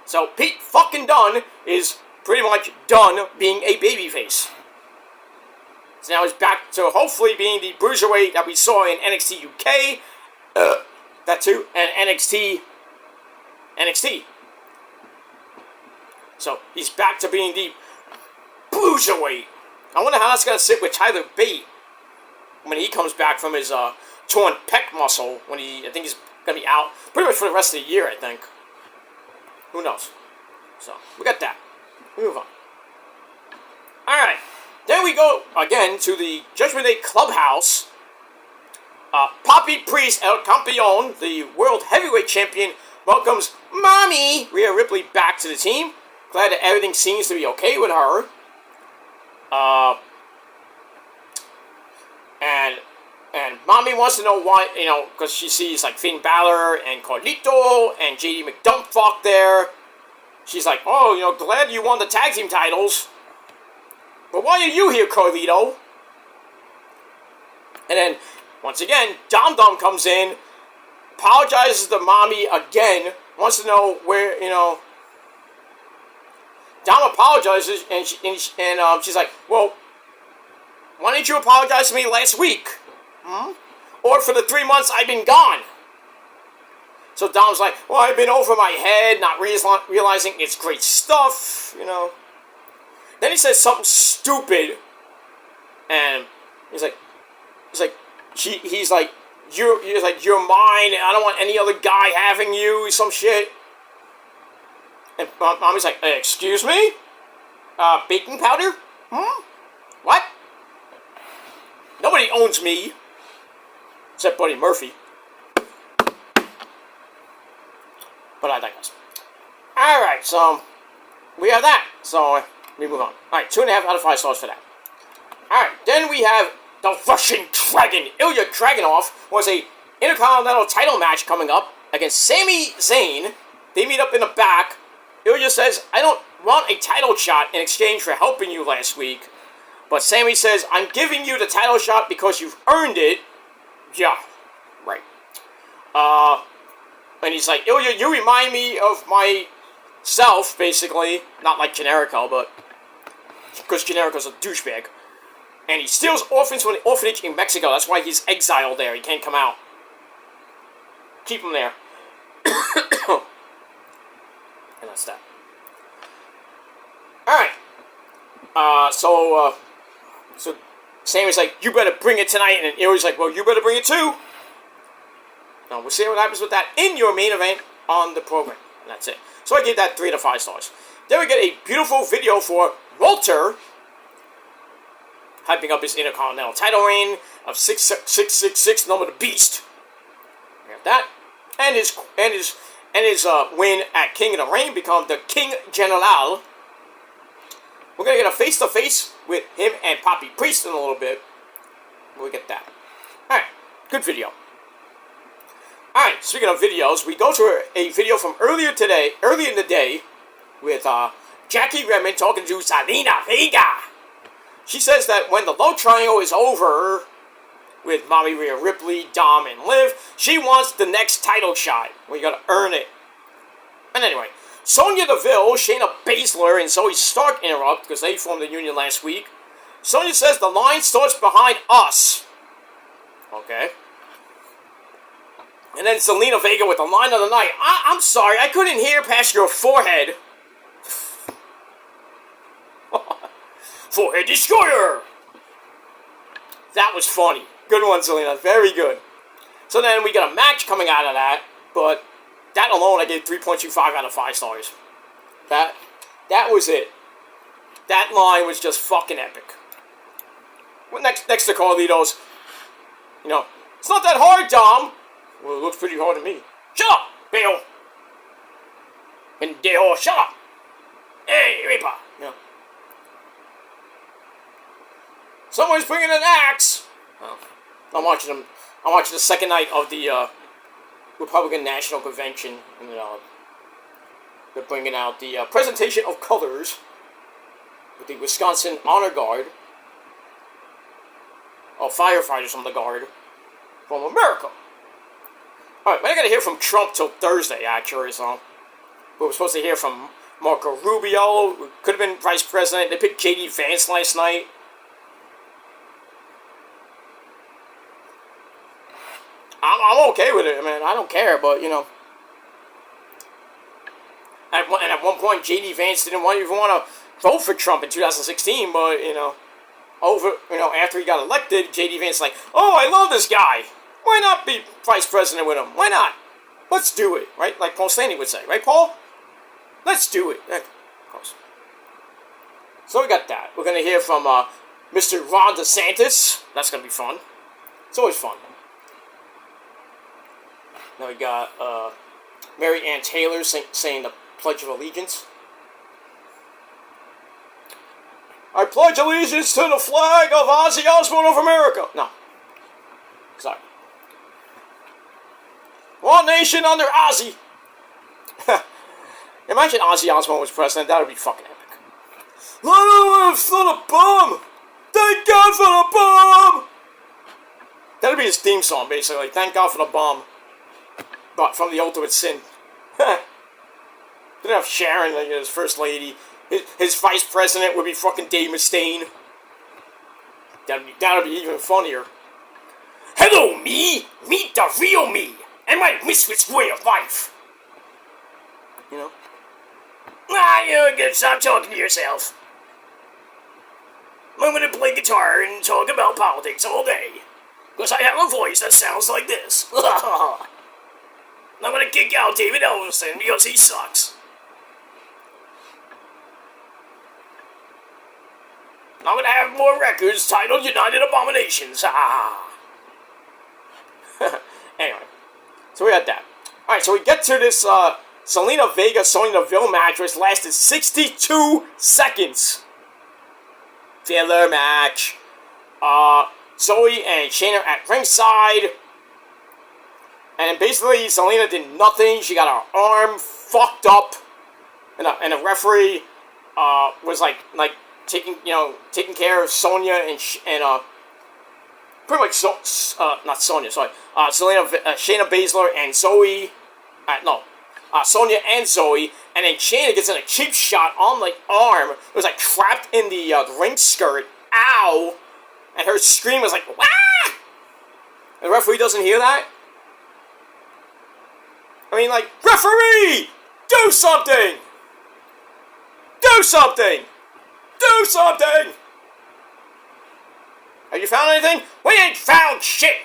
So Pete fucking Dunne is pretty much done being a babyface. So now he's back to hopefully being the bruiserweight that we saw in NXT UK. That too. And NXT. So he's back to being the bruiserweight. I wonder how that's going to sit with Tyler Bate when he comes back from his torn pec muscle. I think he's going to be out pretty much for the rest of the year, I think. Who knows? So, we got that. We move on. Alright. Then we go, again, to the Judgment Day Clubhouse. Poppy Priest, El Campeon, the World Heavyweight Champion, welcomes Mommy Rhea Ripley back to the team. Glad that everything seems to be okay with her. And Mommy wants to know why, because she sees, like, Finn Balor and Carlito and JD McDumpfuck there. She's like, oh, glad you won the tag team titles. But why are you here, Carlito? And then, once again, Dom Dom comes in, apologizes to Mommy again, wants to know where, Dom apologizes, and she's like, well, why didn't you apologize to me last week? Or for the 3 months I've been gone? So Dom's like, well, I've been over my head, not realizing it's great stuff, Then he says something stupid, and he's like, you're mine, and I don't want any other guy having you, some shit. And Mommy's like, excuse me? Baking powder? What? Nobody owns me. Except Buddy Murphy. But I digress. Alright, so we have that. So we move on. Alright, 2.5 out of 5 stars for that. Alright, then we have the Russian Dragon. Ilya Dragunov was a Intercontinental title match coming up against Sami Zayn. They meet up in the back. Ilya says, I don't want a title shot in exchange for helping you last week. But Sami says, I'm giving you the title shot because you've earned it. Yeah, right. And he's like, Ilya, you remind me of myself, basically. Not like Generico, but because Generico's a douchebag. And he steals orphans from the orphanage in Mexico. That's why he's exiled there. He can't come out. Keep him there. And that's that. Alright. So Sammy's like, you better bring it tonight, and Erie's like, well, you better bring it too. Now, we'll see what happens with that in your main event on the program. And that's it. So I gave that 3 to 5 stars. Then we get a beautiful video for Walter, hyping up his Intercontinental title reign of 666, number the Beast. We have that. And his win at King of the Ring, become the King General. We're going to get a face-to-face with him and Poppy Priest in a little bit. We'll get that. Alright, good video. Alright, speaking of videos, we go to a video from early in the day, with Jackie Redmond talking to Zelina Vega. She says that when the Love Triangle is over, with Mommy Rhea Ripley, Dom, and Liv, she wants the next title shot. Well, you gotta earn it. And anyway, Sonya Deville, Shayna Baszler, and Zoe Stark interrupt because they formed the union last week. Sonya says the line starts behind us. Okay. And then Zelina Vega with the line of the night. I'm sorry, I couldn't hear past your forehead. Forehead Destroyer! That was funny. Good one, Zelina. Very good. So then we get a match coming out of that, but that alone I gave 3.25 out of 5 stars. That was it. That line was just fucking epic. Well, next to Carlito's, it's not that hard, Dom. Well, it looks pretty hard to me. Shut up, Bill. Pendejo, shut up. Hey, Reaper. Someone's bringing an axe. Oh. I'm watching the second night of the Republican National Convention, and they're bringing out the presentation of colors with the Wisconsin Honor Guard, firefighters from the Guard from America. All right, but I got to hear from Trump till Thursday, actually. So we were supposed to hear from Marco Rubio, who could have been vice president. They picked J.D. Vance last night. I'm okay with it. I mean, I don't care, but, at one point, J.D. Vance didn't even want to vote for Trump in 2016, but, after he got elected, J.D. Vance like, oh, I love this guy. Why not be vice president with him? Why not? Let's do it, right? Like Paul Stanley would say, right, Paul? Let's do it. Of course. So we got that. We're going to hear from Mr. Ron DeSantis. That's going to be fun. It's always fun. Now we got Mary Ann Taylor saying the Pledge of Allegiance. I pledge allegiance to the flag of Ozzy Osbourne of America. No. Sorry. One nation under Ozzy. Imagine Ozzy Osbourne was president. That would be fucking epic. For the bomb. Thank God for the bomb. That would be his theme song, basically. Thank God for the bomb. But from the Ultimate Sin. Didn't have Sharon, like his first lady. His vice president would be fucking Dave Mustaine. That'd be even funnier. Hello, me! Meet the real me! And my misfits way of life! You can stop talking to yourself. I'm gonna play guitar and talk about politics all day. Because I have a voice that sounds like this. I'm gonna kick out David Ellison because he sucks. I'm gonna have more records titled United Abominations. Anyway, so we got that. Alright, so we get to this Zelina Vega Sonya Deville match, which lasted 62 seconds. Filler match. Zoe and Shayna at ringside. And basically, Zelina did nothing. She got her arm fucked up. And the referee was like taking care of Sonya and pretty much not Sonya, sorry. Zelina, Shayna Baszler and Zoe. Sonya and Zoe. And then Shayna gets in a cheap shot on the arm. It was like trapped in the ring skirt. Ow! And her scream was like, wah! And the referee doesn't hear that? I mean, like, referee! Do something! Do something! Do something! Have you found anything? We ain't found shit!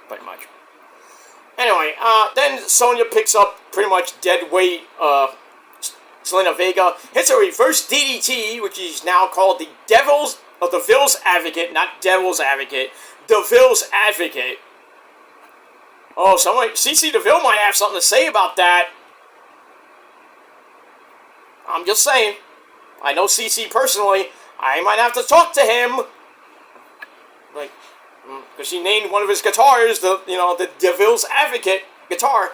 Pretty much. Anyway, then Sonya picks up pretty much dead weight, Zelina Vega, hits a reverse DDT, which is now called the Devil's Advocate, not Devil's Advocate, Deville's Advocate. Oh, CC DeVille might have something to say about that. I'm just saying. I know CC personally. I might have to talk to him. Like, because he named one of his guitars the Devil's Advocate guitar.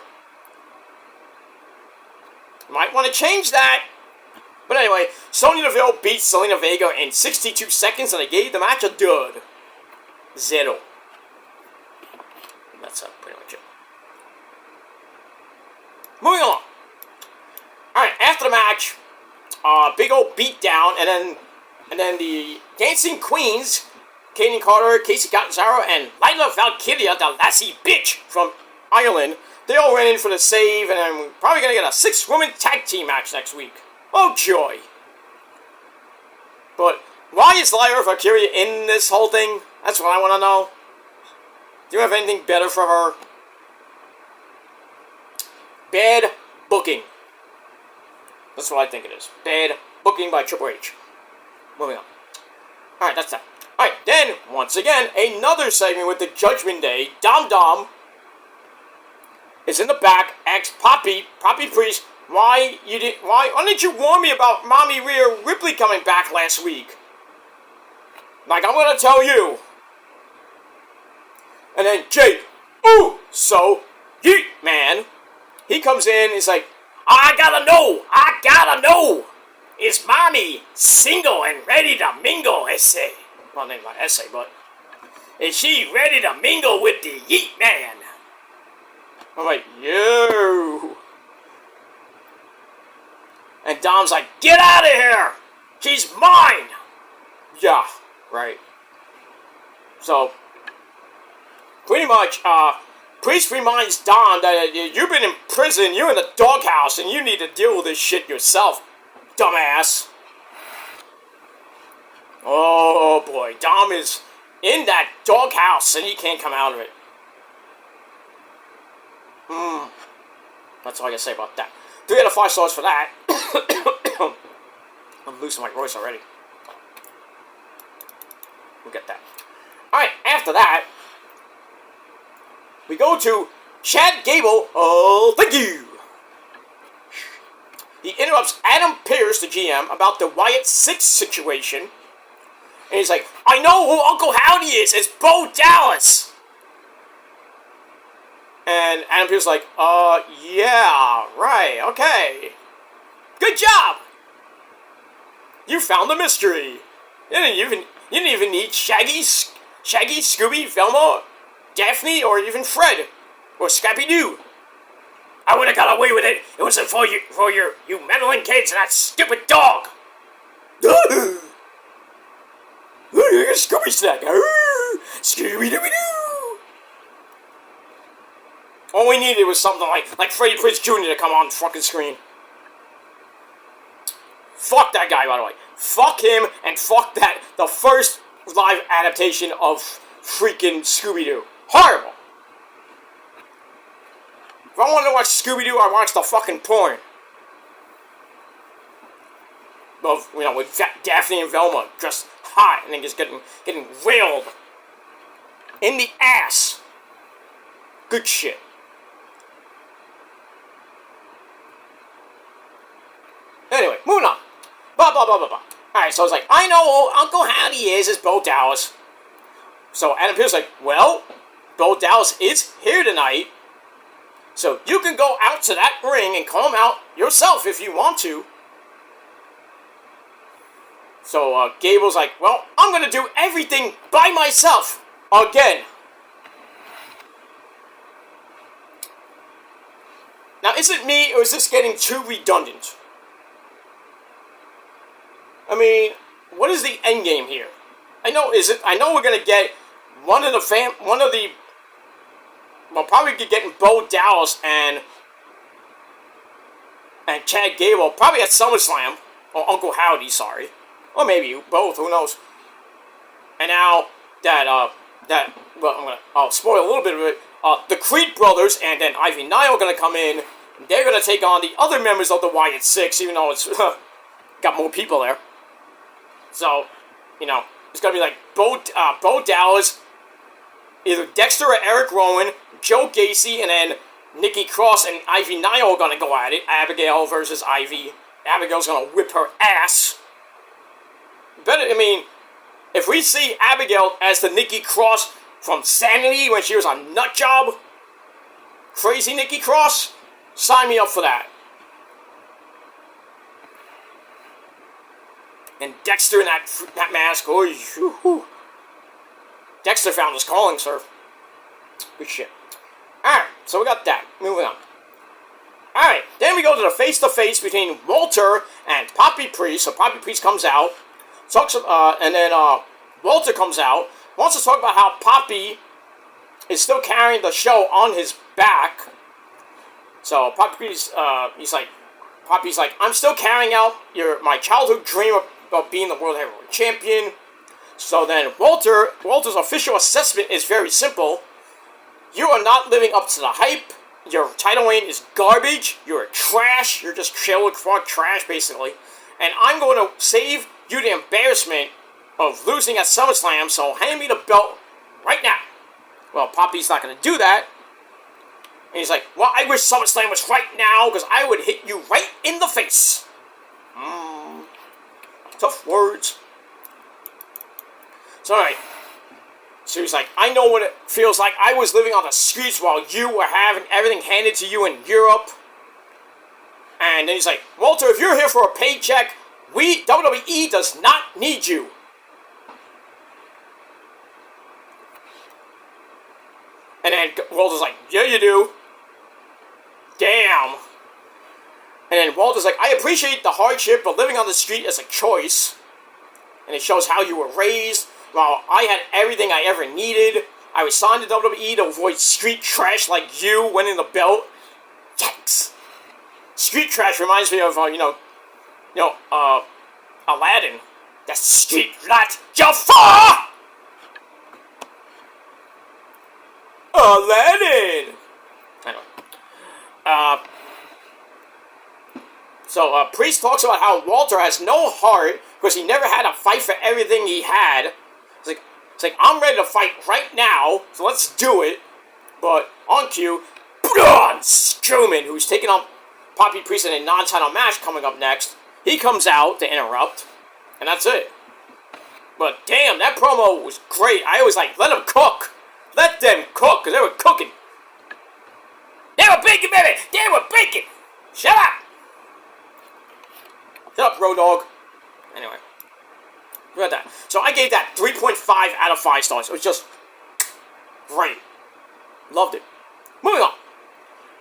Might want to change that. But anyway, Sonya Deville beats Zelina Vega in 62 seconds, and they gave the match a dud. 0. That's pretty much it. Moving on. Alright, after the match, big old beatdown, and then the Dancing Queens, Kaden Carter, Casey Catanzaro, and Lila Valkyria, the lassie bitch from Ireland, they all ran in for the save, and I'm probably going to get a 6-woman tag team match next week. Oh, joy. But why is Lila Valkyria in this whole thing? That's what I want to know. Do you have anything better for her? Bad booking. That's what I think it is. Bad booking by Triple H. Moving on. Alright, that's that. Alright, then, once again, another segment with the Judgment Day. Dom is in the back, asks Poppy Priest, why didn't you warn me about Mommy Rhea Ripley coming back last week? Like, I'm gonna tell you. And then Jake, ooh, so, yeet, man. He comes in, he's like, I gotta know. Is Mommy single and ready to mingle, essay? Well, not essay, but is she ready to mingle with the yeet man? I'm like, yo. And Dom's like, get out of here. She's mine. Yeah, right. So, pretty much, Priest reminds Dom that you've been in prison, you're in the doghouse, and you need to deal with this shit yourself, dumbass. Oh boy, Dom is in that doghouse and he can't come out of it. That's all I can say about that. 3 out of 5 stars for that. I'm losing my voice already. We'll get that. Alright, after that, we go to Chad Gable. Oh, thank you. He interrupts Adam Pearce, the GM, about the Wyatt 6 situation. And he's like, I know who Uncle Howdy is. It's Bo Dallas. And Adam Pearce is like, yeah, right, okay. Good job. You found the mystery. You didn't even need Shaggy, Scooby, Velma, Daphne, or even Fred, or Scrappy-Doo. I would have got away with it. It wasn't for you meddling kids and that stupid dog. Scooby snack. Scooby-Dooby-Doo. All we needed was something like Freddie Prinze Jr. to come on the fucking screen. Fuck that guy, by the way. Fuck him and fuck the first live adaptation of freaking Scooby-Doo. Horrible. If I want to watch Scooby-Doo, I watch the fucking porn. Of, with Daphne and Velma just hot and then just getting wailed in the ass. Good shit. Anyway, moving on. Blah, blah, blah, blah, blah. Alright, so I was like, I know who Uncle Howdy is Bo Dallas. So Adam Pearce like, well, Bo Dallas is here tonight. So you can go out to that ring and call him out yourself if you want to. So Gable's like, well, I'm going to do everything by myself. Again. Now, is it me or is this getting too redundant? I mean, what is the end game here? I know we're going to get we'll probably be getting Bo Dallas and Chad Gable, probably at SummerSlam, or Uncle Howdy, sorry. or maybe both. Who knows? And now I'll spoil a little bit of it. The Creed brothers and then Ivy Nile are gonna come in. They're gonna take on the other members of the Wyatt Six, even though it's got more people there. So, it's gonna be like Bo Dallas, either Dexter or Eric Rowan, Joe Gacy, and then Nikki Cross and Ivy Nile are gonna go at it. Abigail versus Ivy. Abigail's gonna whip her ass. If we see Abigail as the Nikki Cross from Sanity when she was a nut job, crazy Nikki Cross, sign me up for that. And Dexter in that mask, Dexter found his calling, sir. Good shit. Alright, so we got that. Moving on. Alright, then we go to the face-to-face between Walter and Poppy Priest. So Poppy Priest comes out, and then Walter comes out, wants to talk about how Poppy is still carrying the show on his back. So Poppy Priest, Poppy's like, I'm still carrying out my childhood dream of being the World Heavyweight Champion. So then Walter's official assessment is very simple. You are not living up to the hype. Your title reign is garbage. You're trash. You're just Sheldon Clark trash, basically. And I'm going to save you the embarrassment of losing at SummerSlam, so hand me the belt right now. Well, Poppy's not going to do that. And he's like, well, I wish SummerSlam was right now, because I would hit you right in the face. Tough words. So, alright. So he's like, I know what it feels like. I was living on the streets while you were having everything handed to you in Europe. And then he's like, Walter, if you're here for a paycheck, WWE does not need you. And then Walter's like, yeah, you do. Damn. And then Walter's like, I appreciate the hardship, but living on the street is a choice. And it shows how you were raised. While I had everything I ever needed, I was signed to WWE to avoid street trash like you winning the belt. Yikes. Street trash reminds me of, Aladdin. That's street light, Jafar! Aladdin! Anyway. So Priest talks about how Walter has no heart because he never had to fight for everything he had. It's like, I'm ready to fight right now, so let's do it. But on cue, Bron Strowman, who's taking on Poppy Priest in a non-title match coming up next, he comes out to interrupt, and that's it. But damn, that promo was great. I was like, let them cook. Let them cook, because they were cooking. They were baking, baby. They were baking. Shut up. Shut up, Road Dogg. Anyway. Look at that. So I gave that 3.5 out of 5 stars. It was just great. Loved it. Moving on.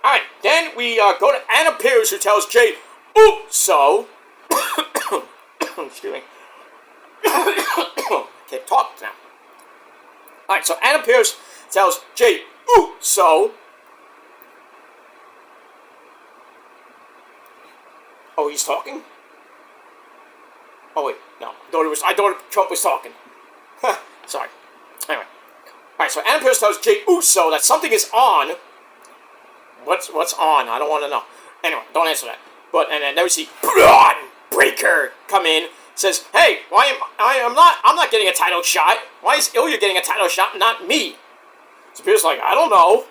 Alright, then we go to Anna Pierce, who tells Jay Uso. Excuse me. Can't talk now. Alright, so Anna Pierce tells Jay Uso. Oh, he's talking? Oh, wait, no. I thought Trump was talking. Sorry. Anyway. Alright, so Anna Pierce tells Jay Uso that something is on. What's on? I don't want to know. Anyway, don't answer that. And then we see Bron Breakker come in. Says, hey, I'm not getting a title shot. Why is Ilya getting a title shot, not me? So Pierce like, I don't know.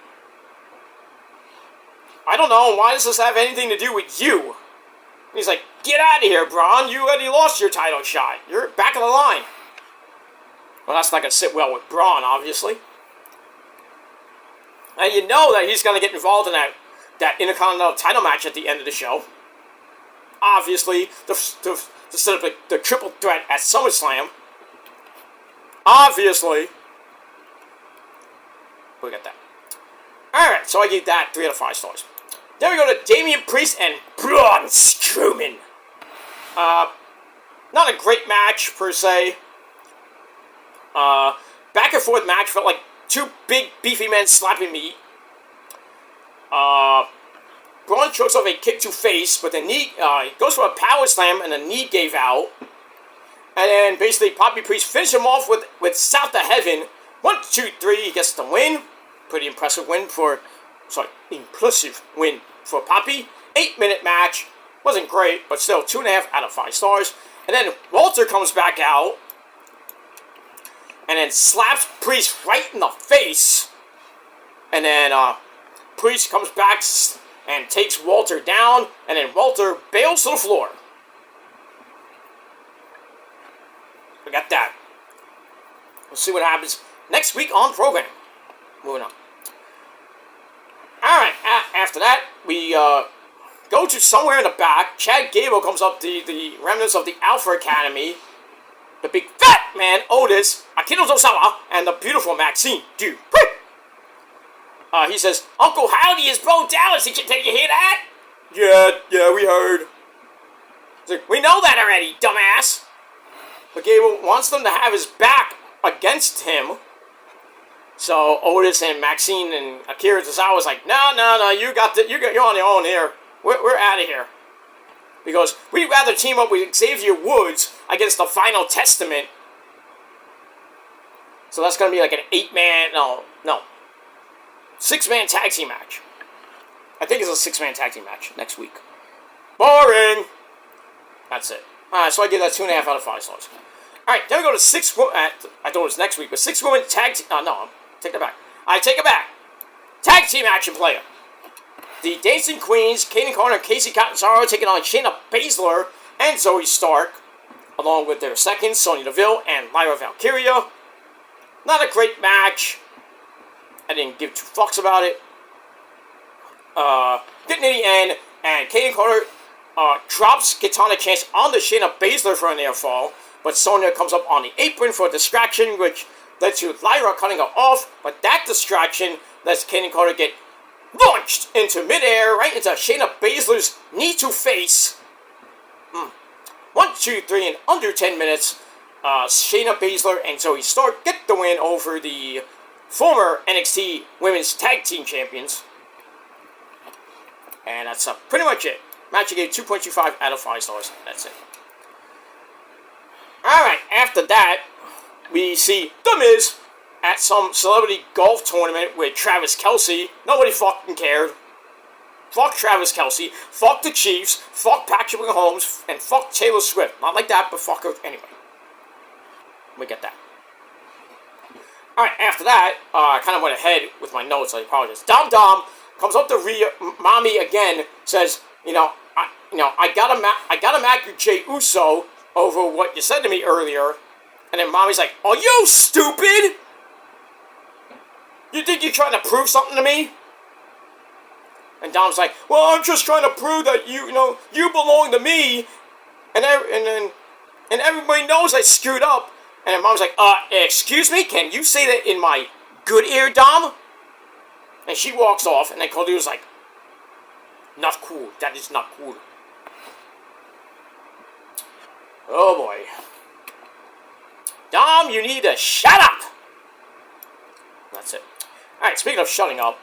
Why does this have anything to do with you? And he's like, get out of here, Bron. You already lost your title shot. You're back of the line. Well, that's not going to sit well with Bron, obviously. And you know that he's going to get involved in that Intercontinental title match at the end of the show. Obviously, to set up the triple threat at SummerSlam. Obviously. We got that. Alright, so I gave that 3 out of 5 stars. Then we go to Damian Priest and Braun Strowman. Not a great match, per se. Back and forth match, felt like two big, beefy men slapping meat. Braun chokes off a kick to face, but the knee, he goes for a power slam, and the knee gave out. And then basically Poppy Priest finish him off with South to Heaven. 1, 2, 3, he gets the win. Pretty impressive win for Poppy. 8-minute match. Wasn't great, but still 2.5 out of 5 stars. And then Walter comes back out and then slaps Priest right in the face. And then Priest comes back and takes Walter down, and then Walter bails to the floor. We got that. We'll see what happens next week on program. Moving on. Alright, after that, we go to somewhere in the back. Chad Gable comes up, the remnants of the Alpha Academy. The big fat man, Otis, Akito Tosawa, and the beautiful Maxine Dupree. He says, Uncle Howdy is Bro Dallas. Did you hear that? Yeah, we heard. He's like, we know that already, dumbass. But Gable wants them to have his back against him. So Otis and Maxine and Akira Tozawa was like, no, you're on your own here. We're out of here. Because we'd rather team up with Xavier Woods against the Final Testament. So that's going to be like an 6-man tag team match. I think it's a 6-man tag team match next week. Boring! That's it. Alright, so I give that 2.5 out of 5 stars. Alright, then we go to 6... I thought it was next week, but 6-woman tag team... no, take that back. I take it back. Tag team action player. The Dancing Queens, Kaden Carter and Casey Catanzaro taking on Shayna Baszler and Zoe Stark, along with their seconds, Sonya Deville and Lyra Valkyria. Not a great match. I didn't give 2 fucks about it. Getting to the end, and Kaden Carter drops Katana Chance on the Shayna Baszler for an air fall, but Sonya comes up on the apron for a distraction, which led to Lyra cutting her off, but that distraction lets Kaden Carter get launched into midair, right into Shayna Baszler's knee-to-face. 1, 2, 3, in under 10 minutes, Shayna Baszler and Zoe Stark get the win over the former NXT Women's Tag Team Champions. And that's pretty much it. Match I gave 2.25 out of 5 stars. That's it. Alright, after that, we see The Miz at some celebrity golf tournament with Travis Kelce. Nobody fucking cared. Fuck Travis Kelce. Fuck the Chiefs. Fuck Patrick Mahomes. And fuck Taylor Swift. Not like that, but fuck her anyway. We get that. Alright, after that, I kind of went ahead with my notes, I apologize. Dom comes up to Mommy again, says, I got a mad with Jey Uso over what you said to me earlier. And then Mommy's like, are you stupid? You think you're trying to prove something to me? And Dom's like, well, I'm just trying to prove that you belong to me. And everybody knows I screwed up. And then Mom's like, excuse me? Can you say that in my good ear, Dom? And she walks off, and then Cody was like, not cool. That is not cool. Oh, boy. Dom, you need to shut up! That's it. Alright, speaking of shutting up,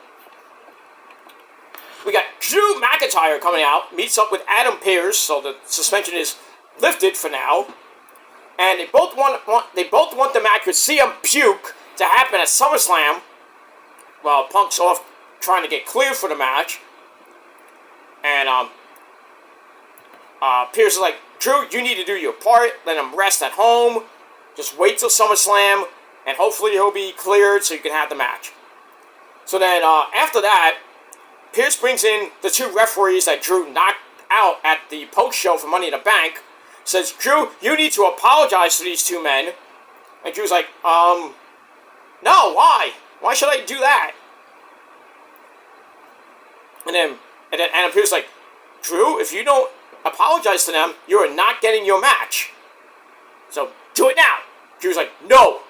we got Drew McIntyre coming out, meets up with Adam Pearce, so the suspension is lifted for now. And they both want the match with CM Punk to happen at SummerSlam, while Punk's off trying to get cleared for the match. And Pearce is like, Drew, you need to do your part, let him rest at home, just wait till SummerSlam, and hopefully he'll be cleared so you can have the match. So then, after that, Pearce brings in the 2 referees that Drew knocked out at the post-show for Money in the Bank. Says, Drew, you need to apologize to these 2 men. And Drew's like, no, why? Why should I do that? And then Adam Pearce is like, Drew, if you don't apologize to them, you are not getting your match. So, do it now. Drew's like, no.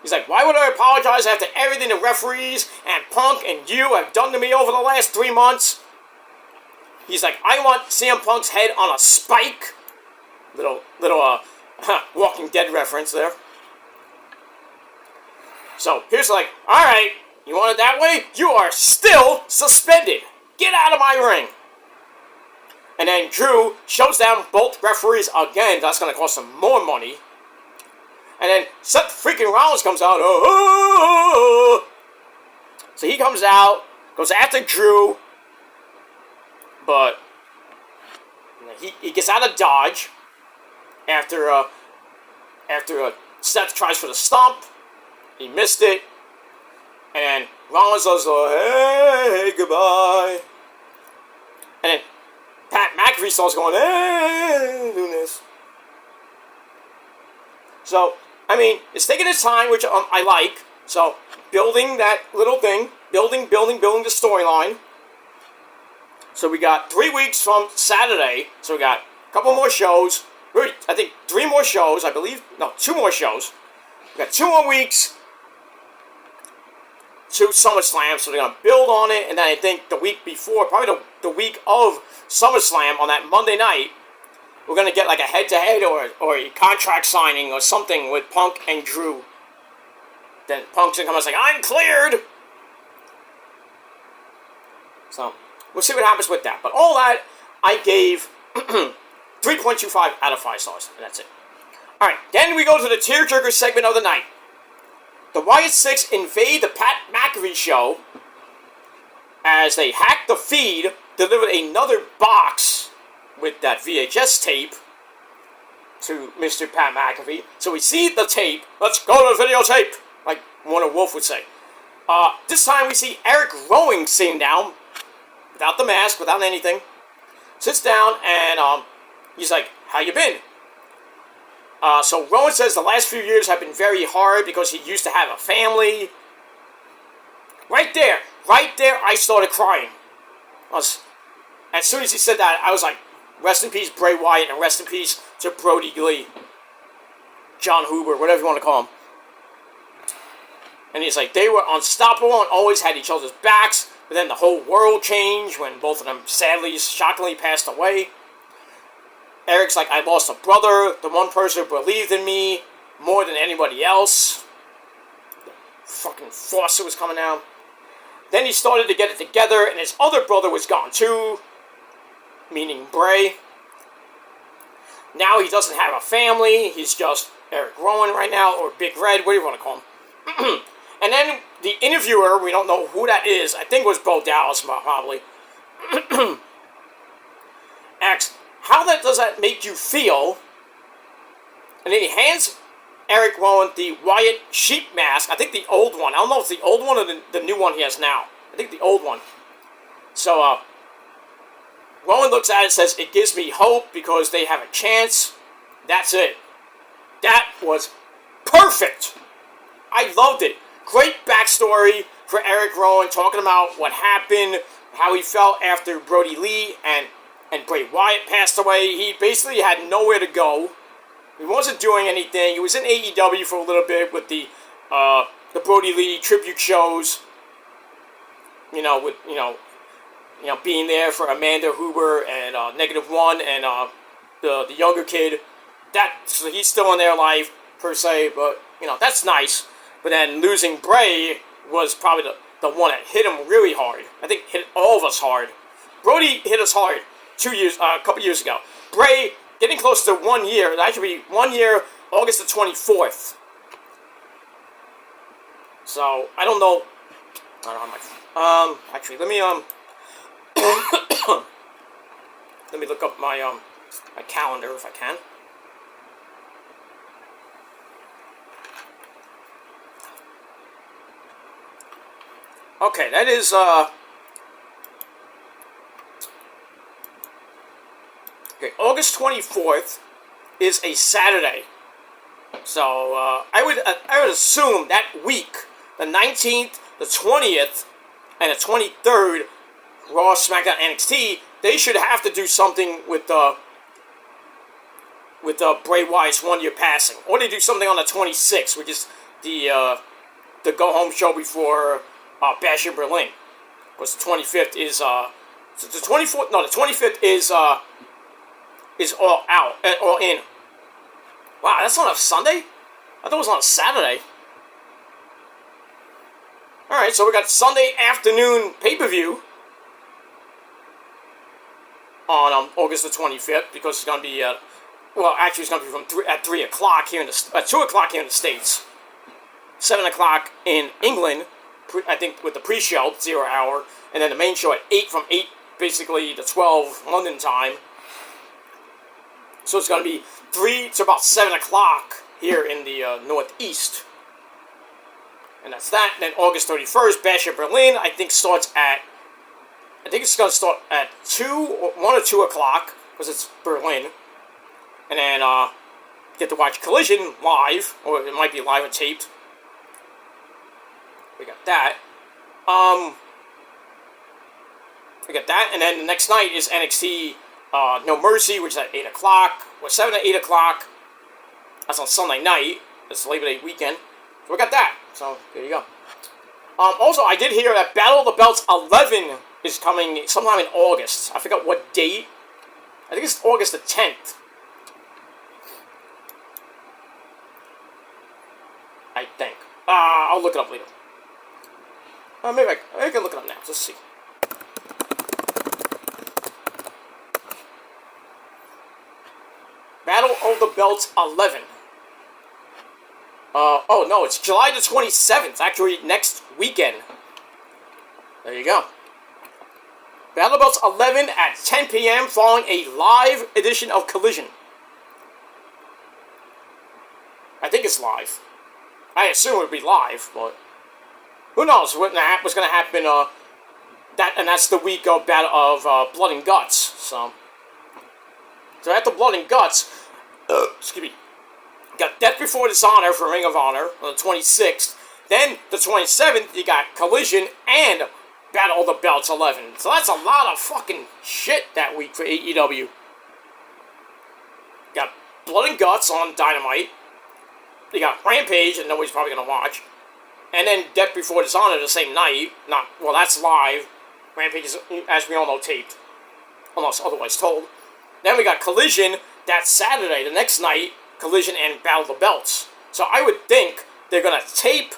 He's like, why would I apologize after everything the referees and Punk and you have done to me over the last 3 months? He's like, I want CM Punk's head on a spike. Little Walking Dead reference there. So, Pierce like, alright, you want it that way? You are still suspended. Get out of my ring. And then Drew shows down both referees again. That's going to cost him more money. And then Seth freaking Rollins comes out. Oh! So he comes out, goes after Drew. But he gets out of dodge after Seth tries for the stomp. He missed it. And Rollins does hey, goodbye. And then Pat McAfee starts going, hey, doing this. So, I mean, it's taking its time, which I like. So, building that little thing, building the storyline. So we got 3 weeks from Saturday. So we got a couple more shows. I think 3 more shows, I believe. No, 2 more shows. We got 2 more weeks to SummerSlam, so they're going to build on it, and then I think the week before, probably the week of SummerSlam, on that Monday night, we're going to get like a head-to-head or a contract signing or something with Punk and Drew. Then Punk's going to come and say, I'm cleared! So, we'll see what happens with that. But all that, I gave 3.25 out of 5 stars, and that's it. Alright, then we go to the tearjerker segment of the night. The Wyatt Six invade the Pat McAfee show as they hack the feed, delivered another box with that VHS tape to Mr. Pat McAfee. So we see the tape. Let's go to the videotape, like Warner Wolf would say. This time we see Eric Rowan sitting down, without the mask, without anything. Sits down and he's like, how you been? So Rowan says the last few years have been very hard because he used to have a family. Right there, I started crying. As soon as he said that, I was like, rest in peace Bray Wyatt and rest in peace to Brody Lee. John Huber, whatever you want to call him. And he's like, they were unstoppable and always had each other's backs, but then the whole world changed when both of them sadly, shockingly passed away. Eric's like, I lost a brother, the one person who believed in me more than anybody else. The fucking faucet was coming out. Then he started to get it together, and his other brother was gone too, meaning Bray. Now he doesn't have a family, he's just Eric Rowan right now, or Big Red, what do you want to call him? And then the interviewer, we don't know who that is, I think it was Bo Dallas probably, asks, how does that make you feel? And then he hands Eric Rowan the Wyatt sheep mask. I think the old one. I don't know if it's the old one or the new one he has now. I think the old one. So, Rowan looks at it and says, it gives me hope because they have a chance. That's it. That was perfect. I loved it. Great backstory for Eric Rowan, talking about what happened, how he felt after Brody Lee and Bray Wyatt passed away. He basically had nowhere to go. He wasn't doing anything. He was in AEW for a little bit with the Brody Lee tribute shows. With being there for Amanda Huber and -1 and the younger kid. So he's still in their life per se, but that's nice. But then losing Bray was probably the one that hit him really hard. I think hit all of us hard. Brody hit us hard. A couple years ago. Bray, getting close to 1 year. It actually be 1 year, August the 24th. So, I don't know. I don't know actually, let me, let me look up my calendar if I can. Okay, that is, okay, August 24th is a Saturday. So, I would assume that week, the 19th, the 20th, and the 23rd, Raw, SmackDown, NXT, they should have to do something with Bray Wyatt's 1 year passing. Or they do something on the 26th, which is the go-home show before Bash in Berlin. Because the 25th is, the 24th, no, the 25th is All Out, All In. Wow, that's on a Sunday? I thought it was on a Saturday. Alright, so we got Sunday afternoon pay-per-view. on August the 25th, because it's going to be, well, actually it's going to be at 3 o'clock here in the, 2 o'clock here in the States, 7 o'clock in England, I think with the pre-show, 0 hour, and then the main show at 8, from 8 basically to 12 London time. So it's going to be 3 to about 7 o'clock here in the Northeast. And that's that. And then August 31st, Bash at Berlin, I think starts at, I think it's going to start at 1 or 2 o'clock, because it's Berlin. And then get to watch Collision live, or it might be live or taped. We got that. We got that, and then the next night is NXT No Mercy, which is at 8 o'clock, or 7 to 8 o'clock. That's on Sunday night. It's Labor Day weekend. So we got that. So, there you go. Also, I did hear that Battle of the Belts 11 is coming sometime in August. I forgot what date. I think it's August the 10th. I think. I'll look it up later. Maybe I can look it up now. Let's see. Battle of the Belts 11. Oh no, it's July the 27th. Actually, next weekend. There you go. Battle of the Belts 11 at 10 p.m. following a live edition of Collision. I think it's live. I assume it would be live, but who knows what's going to happen. That's the week of Battle of Blood and Guts. So after Blood and Guts, excuse me, got Death Before Dishonor for Ring of Honor on the 26th. Then the 27th, you got Collision and Battle of the Belts 11. So that's a lot of fucking shit that week for AEW. Got Blood and Guts on Dynamite. You got Rampage, and nobody's probably going to watch. And then Death Before Dishonor the same night. Well, that's live. Rampage is, as we all know, taped. Unless otherwise told. Then we got Collision that Saturday, the next night. Collision and Battle of the Belts. So I would think they're going to tape.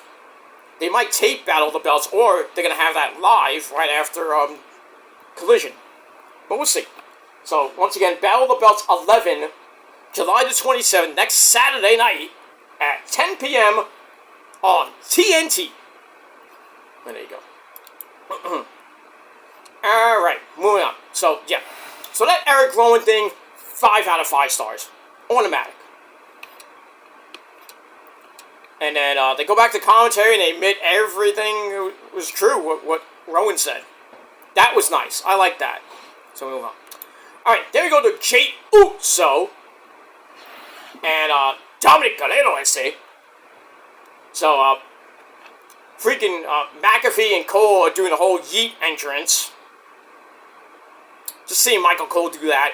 They might tape Battle of the Belts, or they're going to have that live right after Collision. But we'll see. So, once again, Battle of the Belts 11, July the 27th, next Saturday night at 10 p.m. on TNT. And there you go. Alright, moving on. So, yeah. So that Eric Rowan thing, 5 out of 5 stars. Automatic. And then they go back to commentary and they admit everything was true, what Rowan said. That was nice. I like that. So we move on. Alright, then we go to Jey Uso and Dominic Guerrero, I say. So, freaking McAfee and Cole are doing a whole Yeet entrance. Just seeing Michael Cole do that.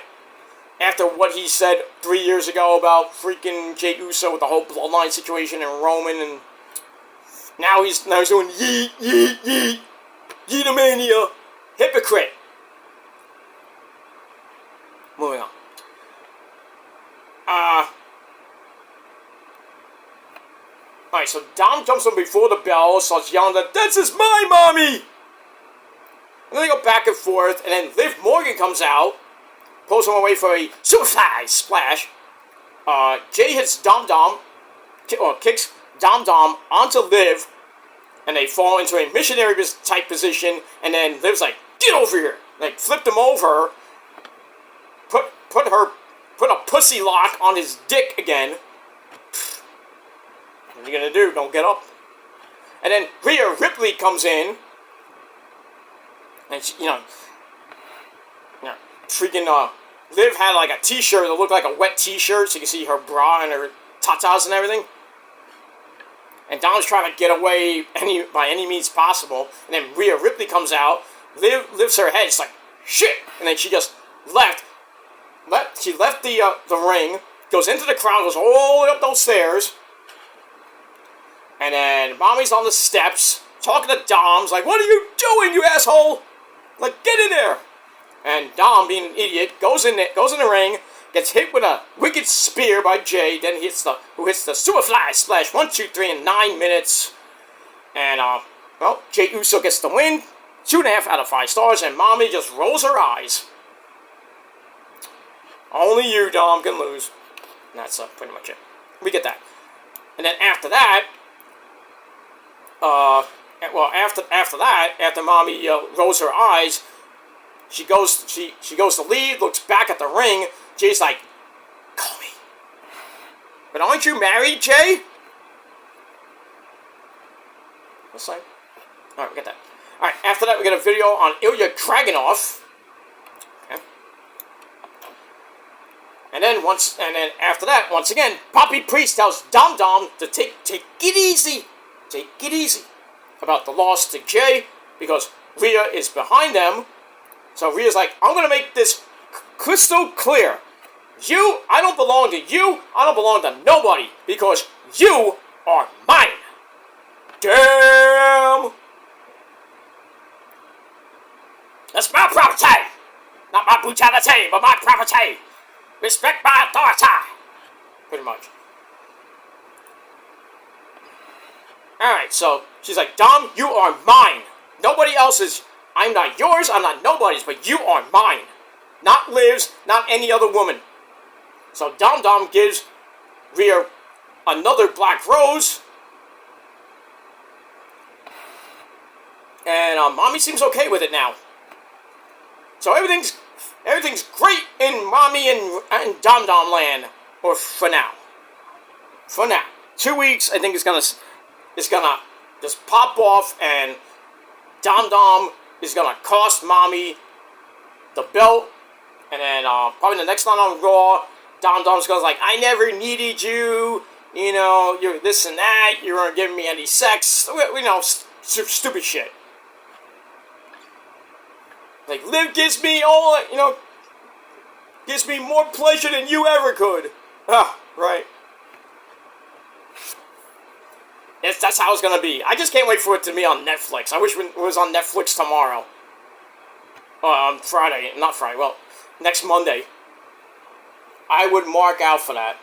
After what he said 3 years ago about freaking Jey Uso with the whole bloodline situation and Roman, and now he's doing Yeet, Yeet, Yeet, Yeetamania. Hypocrite. Moving on. Alright, so Dom jumps on before the bell, starts yelling that, "This is my mommy!" And then they go back and forth, and then Liv Morgan comes out, pulls him away for a Superfly Splash. Jay hits kicks Dom onto Liv, and they fall into a missionary type position, and then Liv's like, "Get over here!" Like, flipped him over, put a pussy lock on his dick again. What are you gonna do? Don't get up. And then Rhea Ripley comes in, and she, freaking Liv had like a t-shirt that looked like a wet t-shirt, so you can see her bra and her tatas and everything. And Dom's trying to get away by any means possible. And then Rhea Ripley comes out, Liv lifts her head, it's like, shit! And then she just left. She left the ring, goes into the crowd, goes all the way up those stairs. And then Mommy's on the steps, talking to Dom's like, "What are you doing, you asshole? Like, get in there!" And Dom, being an idiot, goes in the ring, gets hit with a wicked spear by Jay, then hits the Superfly Splash, 1, 2, 3 in 9 minutes. And, Jey Uso gets the win, 2.5 out of 5 stars, and Mommy just rolls her eyes. Only you, Dom, can lose. And that's pretty much it. We get that. And then after that, after Mommy rolls her eyes, she goes to leave, looks back at the ring. Jay's like, call me. But aren't you married, Jay? What's that? Alright, we get that. Alright, after that we get a video on Ilya Dragunov. Okay. And then after that, once again, Poppy Priest tells Dom Dom to take it easy. Take it easy about the loss to Jay, because Rhea is behind them. So Rhea's like, I'm going to make this crystal clear. I don't belong to you. I don't belong to nobody, because you are mine. Damn. That's my property. Not my brutality, but my property. Respect my authority. Pretty much. Alright, so she's like, Dom, you are mine. Nobody else's. I'm not yours, I'm not nobody's, but you are mine. Not Liv's, not any other woman. So Dom Dom gives Rhea another black rose. And Mommy seems okay with it now. So everything's great in Mommy and Dom Dom land. Or for now. For now. 2 weeks, I think it's gonna just pop off, and Dom Dom is gonna cost Mommy the belt, and then probably the next line on Raw, Dom Dom's gonna like, I never needed you, you know, you're this and that, you weren't giving me any sex, you know, stupid shit. Like, Liv gives me all, you know, gives me more pleasure than you ever could. Ah, right. That's how it's gonna be. I just can't wait for it to be on Netflix. I wish it was on Netflix tomorrow. On Friday. Not Friday, well, next Monday. I would mark out for that.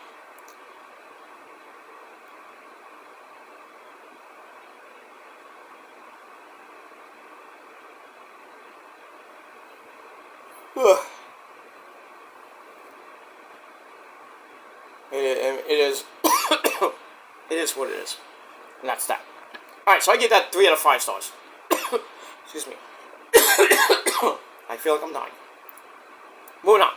It is. It is what it is. And that's that. Alright, so I give that 3 out of 5 stars. Excuse me. I feel like I'm dying. Moving on.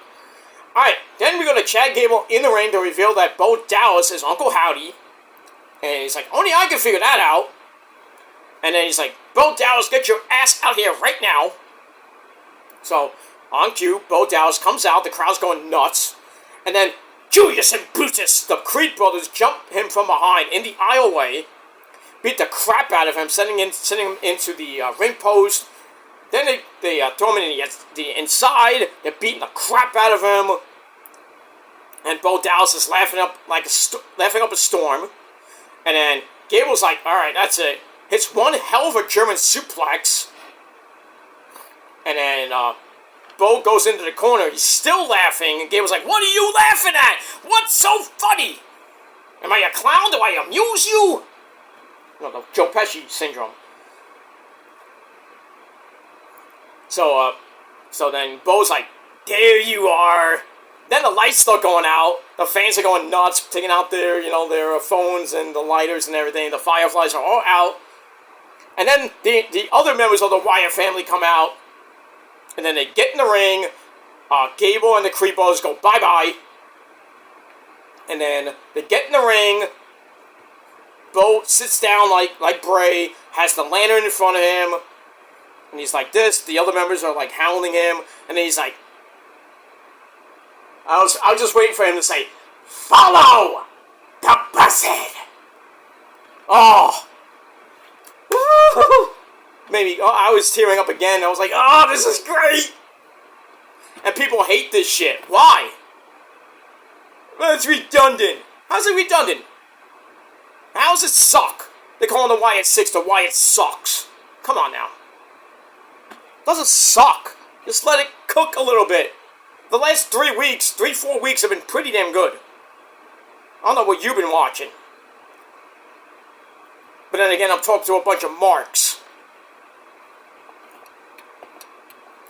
Alright, then we go to Chad Gable in the ring to reveal that Bo Dallas is Uncle Howdy. And he's like, only I can figure that out. And then he's like, Bo Dallas, get your ass out here right now. So, on cue, Bo Dallas comes out, the crowd's going nuts. And then Julius and Brutus, the Creed brothers, jump him from behind in the aisleway, beat the crap out of him, sending him into the ring post. Then they throw him in the inside. They're beating the crap out of him, and Bo Dallas is laughing up a storm. And then Gable's like, "All right, that's it." Hits one hell of a German suplex, and then Bo goes into the corner. He's still laughing, and Gable's like, "What are you laughing at? What's so funny? Am I a clown? Do I amuse you?" No, the Joe Pesci syndrome. So then Bo's like, "There you are." Then the lights start going out. The fans are going nuts, taking out their phones and the lighters and everything. The Fireflies are all out. And then the other members of the Wyatt family come out. And then they get in the ring. Gable and the Creepos go bye-bye. And then they get in the ring. Bo sits down like Bray, has the lantern in front of him. And he's like this. The other members are like hounding him. And then he's like, I was just waiting for him to say, "Follow the buzzard." Oh. Woo! Maybe I was tearing up again. I was like, "Oh, this is great." And people hate this shit. Why? Well, it's redundant. How's it redundant? How does it suck? They call him the Wyatt Six. The Wyatt sucks. Come on now. It doesn't suck. Just let it cook a little bit. The last 4 weeks have been pretty damn good. I don't know what you've been watching. But then again, I'm talking to a bunch of marks.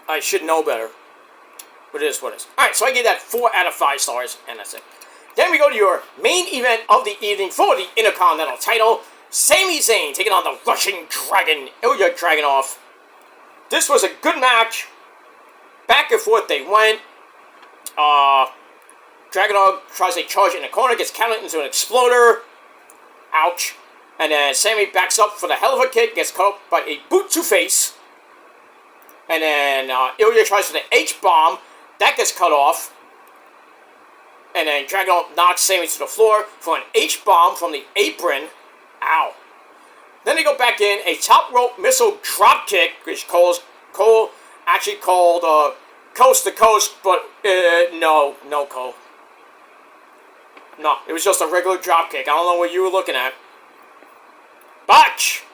I should know better. But it is what it is. Alright, so I gave that 4 out of 5 stars, and that's it. Then we go to your main event of the evening for the Intercontinental title. Sami Zayn taking on the Russian Dragon, Ilya Dragunov. This was a good match. Back and forth they went. Dragunov tries a charge in the corner, gets counted into an exploder. Ouch. And then Sami backs up for the hell of a kick, gets caught by a boot to face. And then Ilya tries for the H-bomb. That gets cut off. And then Dragunov knocks Sami to the floor for an H-bomb from the apron. Ow. Then they go back in, a top rope missile drop kick, which Cole actually called coast to coast, but no Cole. No, it was just a regular drop kick. I don't know what you were looking at. Botch!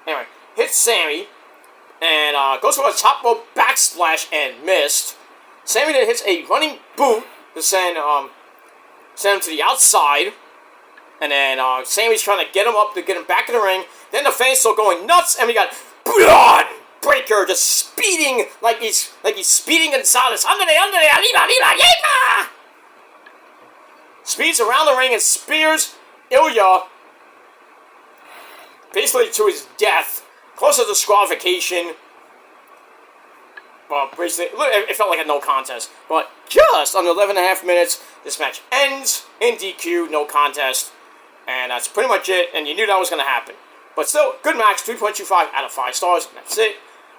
Anyway, hits Sami, and goes for a top rope backsplash and missed. Sami then hits a running boot to send him to the outside. And then Sami's trying to get him up to get him back in the ring. Then the fans still going nuts, and we got Bron Breaker just speeding like he's speeding Gonzalez. Under there, arriba, yepa! Speeds around the ring and spears Ilya basically to his death, close to disqualification. Well, basically, it felt like a no contest. But just under 11.5 minutes, this match ends in DQ, no contest. And that's pretty much it, and you knew that was going to happen. But still, good match, 3.25 out of 5 stars, and that's it.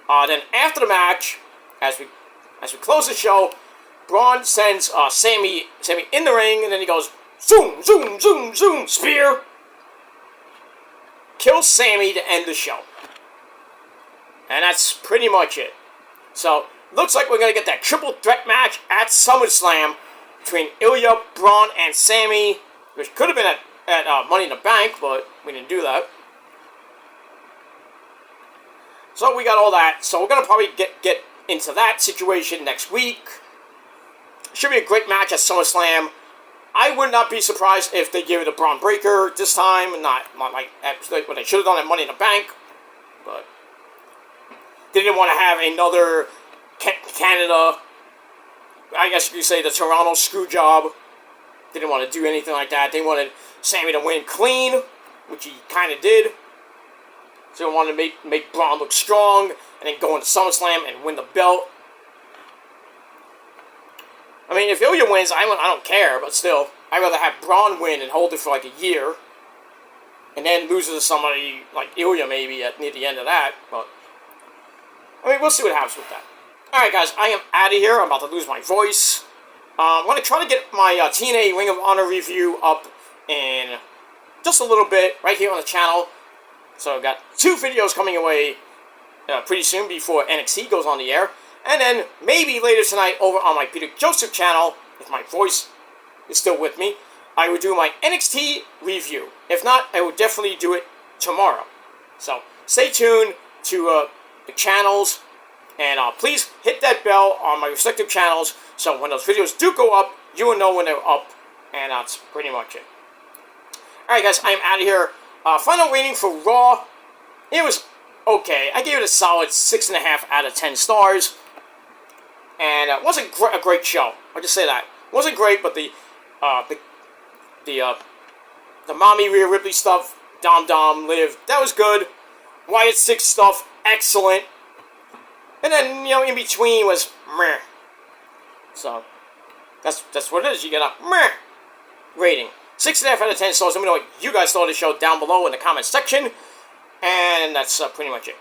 Then after the match, as we close the show, Braun sends Sami in the ring, and then he goes, zoom, zoom, zoom, zoom, spear. Kills Sami to end the show. And that's pretty much it. So, looks like we're going to get that triple threat match at SummerSlam between Ilya, Braun, and Sami, which could have been at Money in the Bank, but we didn't do that. So we got all that. So we're going to probably get into that situation next week. Should be a great match at SummerSlam. I would not be surprised if they give it a Bron Breakker this time, not like what they should have done at Money in the Bank. But they didn't want to have another Canada, I guess you could say the Toronto screw job. They didn't want to do anything like that. They wanted Sami to win clean, which he kind of did. So they wanted to make Braun look strong, and then go into SummerSlam and win the belt. I mean, if Ilya wins, I don't care, but still, I'd rather have Braun win and hold it for like a year, and then lose it to somebody like Ilya maybe near the end of that. But I mean, we'll see what happens with that. All right, guys, I am out of here. I'm about to lose my voice. I'm going to try to get my TNA Ring of Honor review up in just a little bit right here on the channel. So I've got 2 videos coming away pretty soon before NXT goes on the air. And then maybe later tonight over on my Peter Joseph channel, if my voice is still with me, I will do my NXT review. If not, I will definitely do it tomorrow. So stay tuned to the channels, and please hit that bell on my respective channels so when those videos do go up, you will know when they're up, and that's pretty much it. Alright guys, I am out of here. Final rating for Raw, it was okay. I gave it a solid 6.5 out of 10 stars. And it wasn't a great show. I'll just say that. It wasn't great, but the Mommy Rhea Ripley stuff, Dom Liv, that was good. Wyatt Six stuff, excellent. And then, in between was meh. So, that's what it is. You get a meh rating. 6.5 out of 10 stars. Let me know what you guys thought of the show down below in the comment section. And that's pretty much it.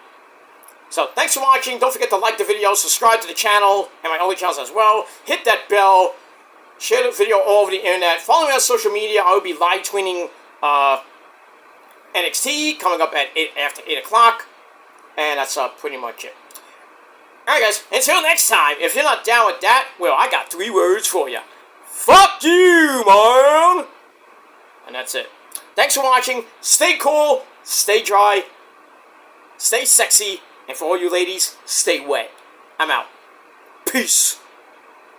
So, thanks for watching. Don't forget to like the video, subscribe to the channel, and my other channels as well. Hit that bell. Share the video all over the internet. Follow me on social media. I will be live tweeting NXT coming up at after 8 o'clock. And that's pretty much it. Alright guys, until next time, if you're not down with that, well, I got 3 words for you. Fuck you, man! And that's it. Thanks for watching. Stay cool, stay dry, stay sexy, and for all you ladies, stay wet. I'm out. Peace.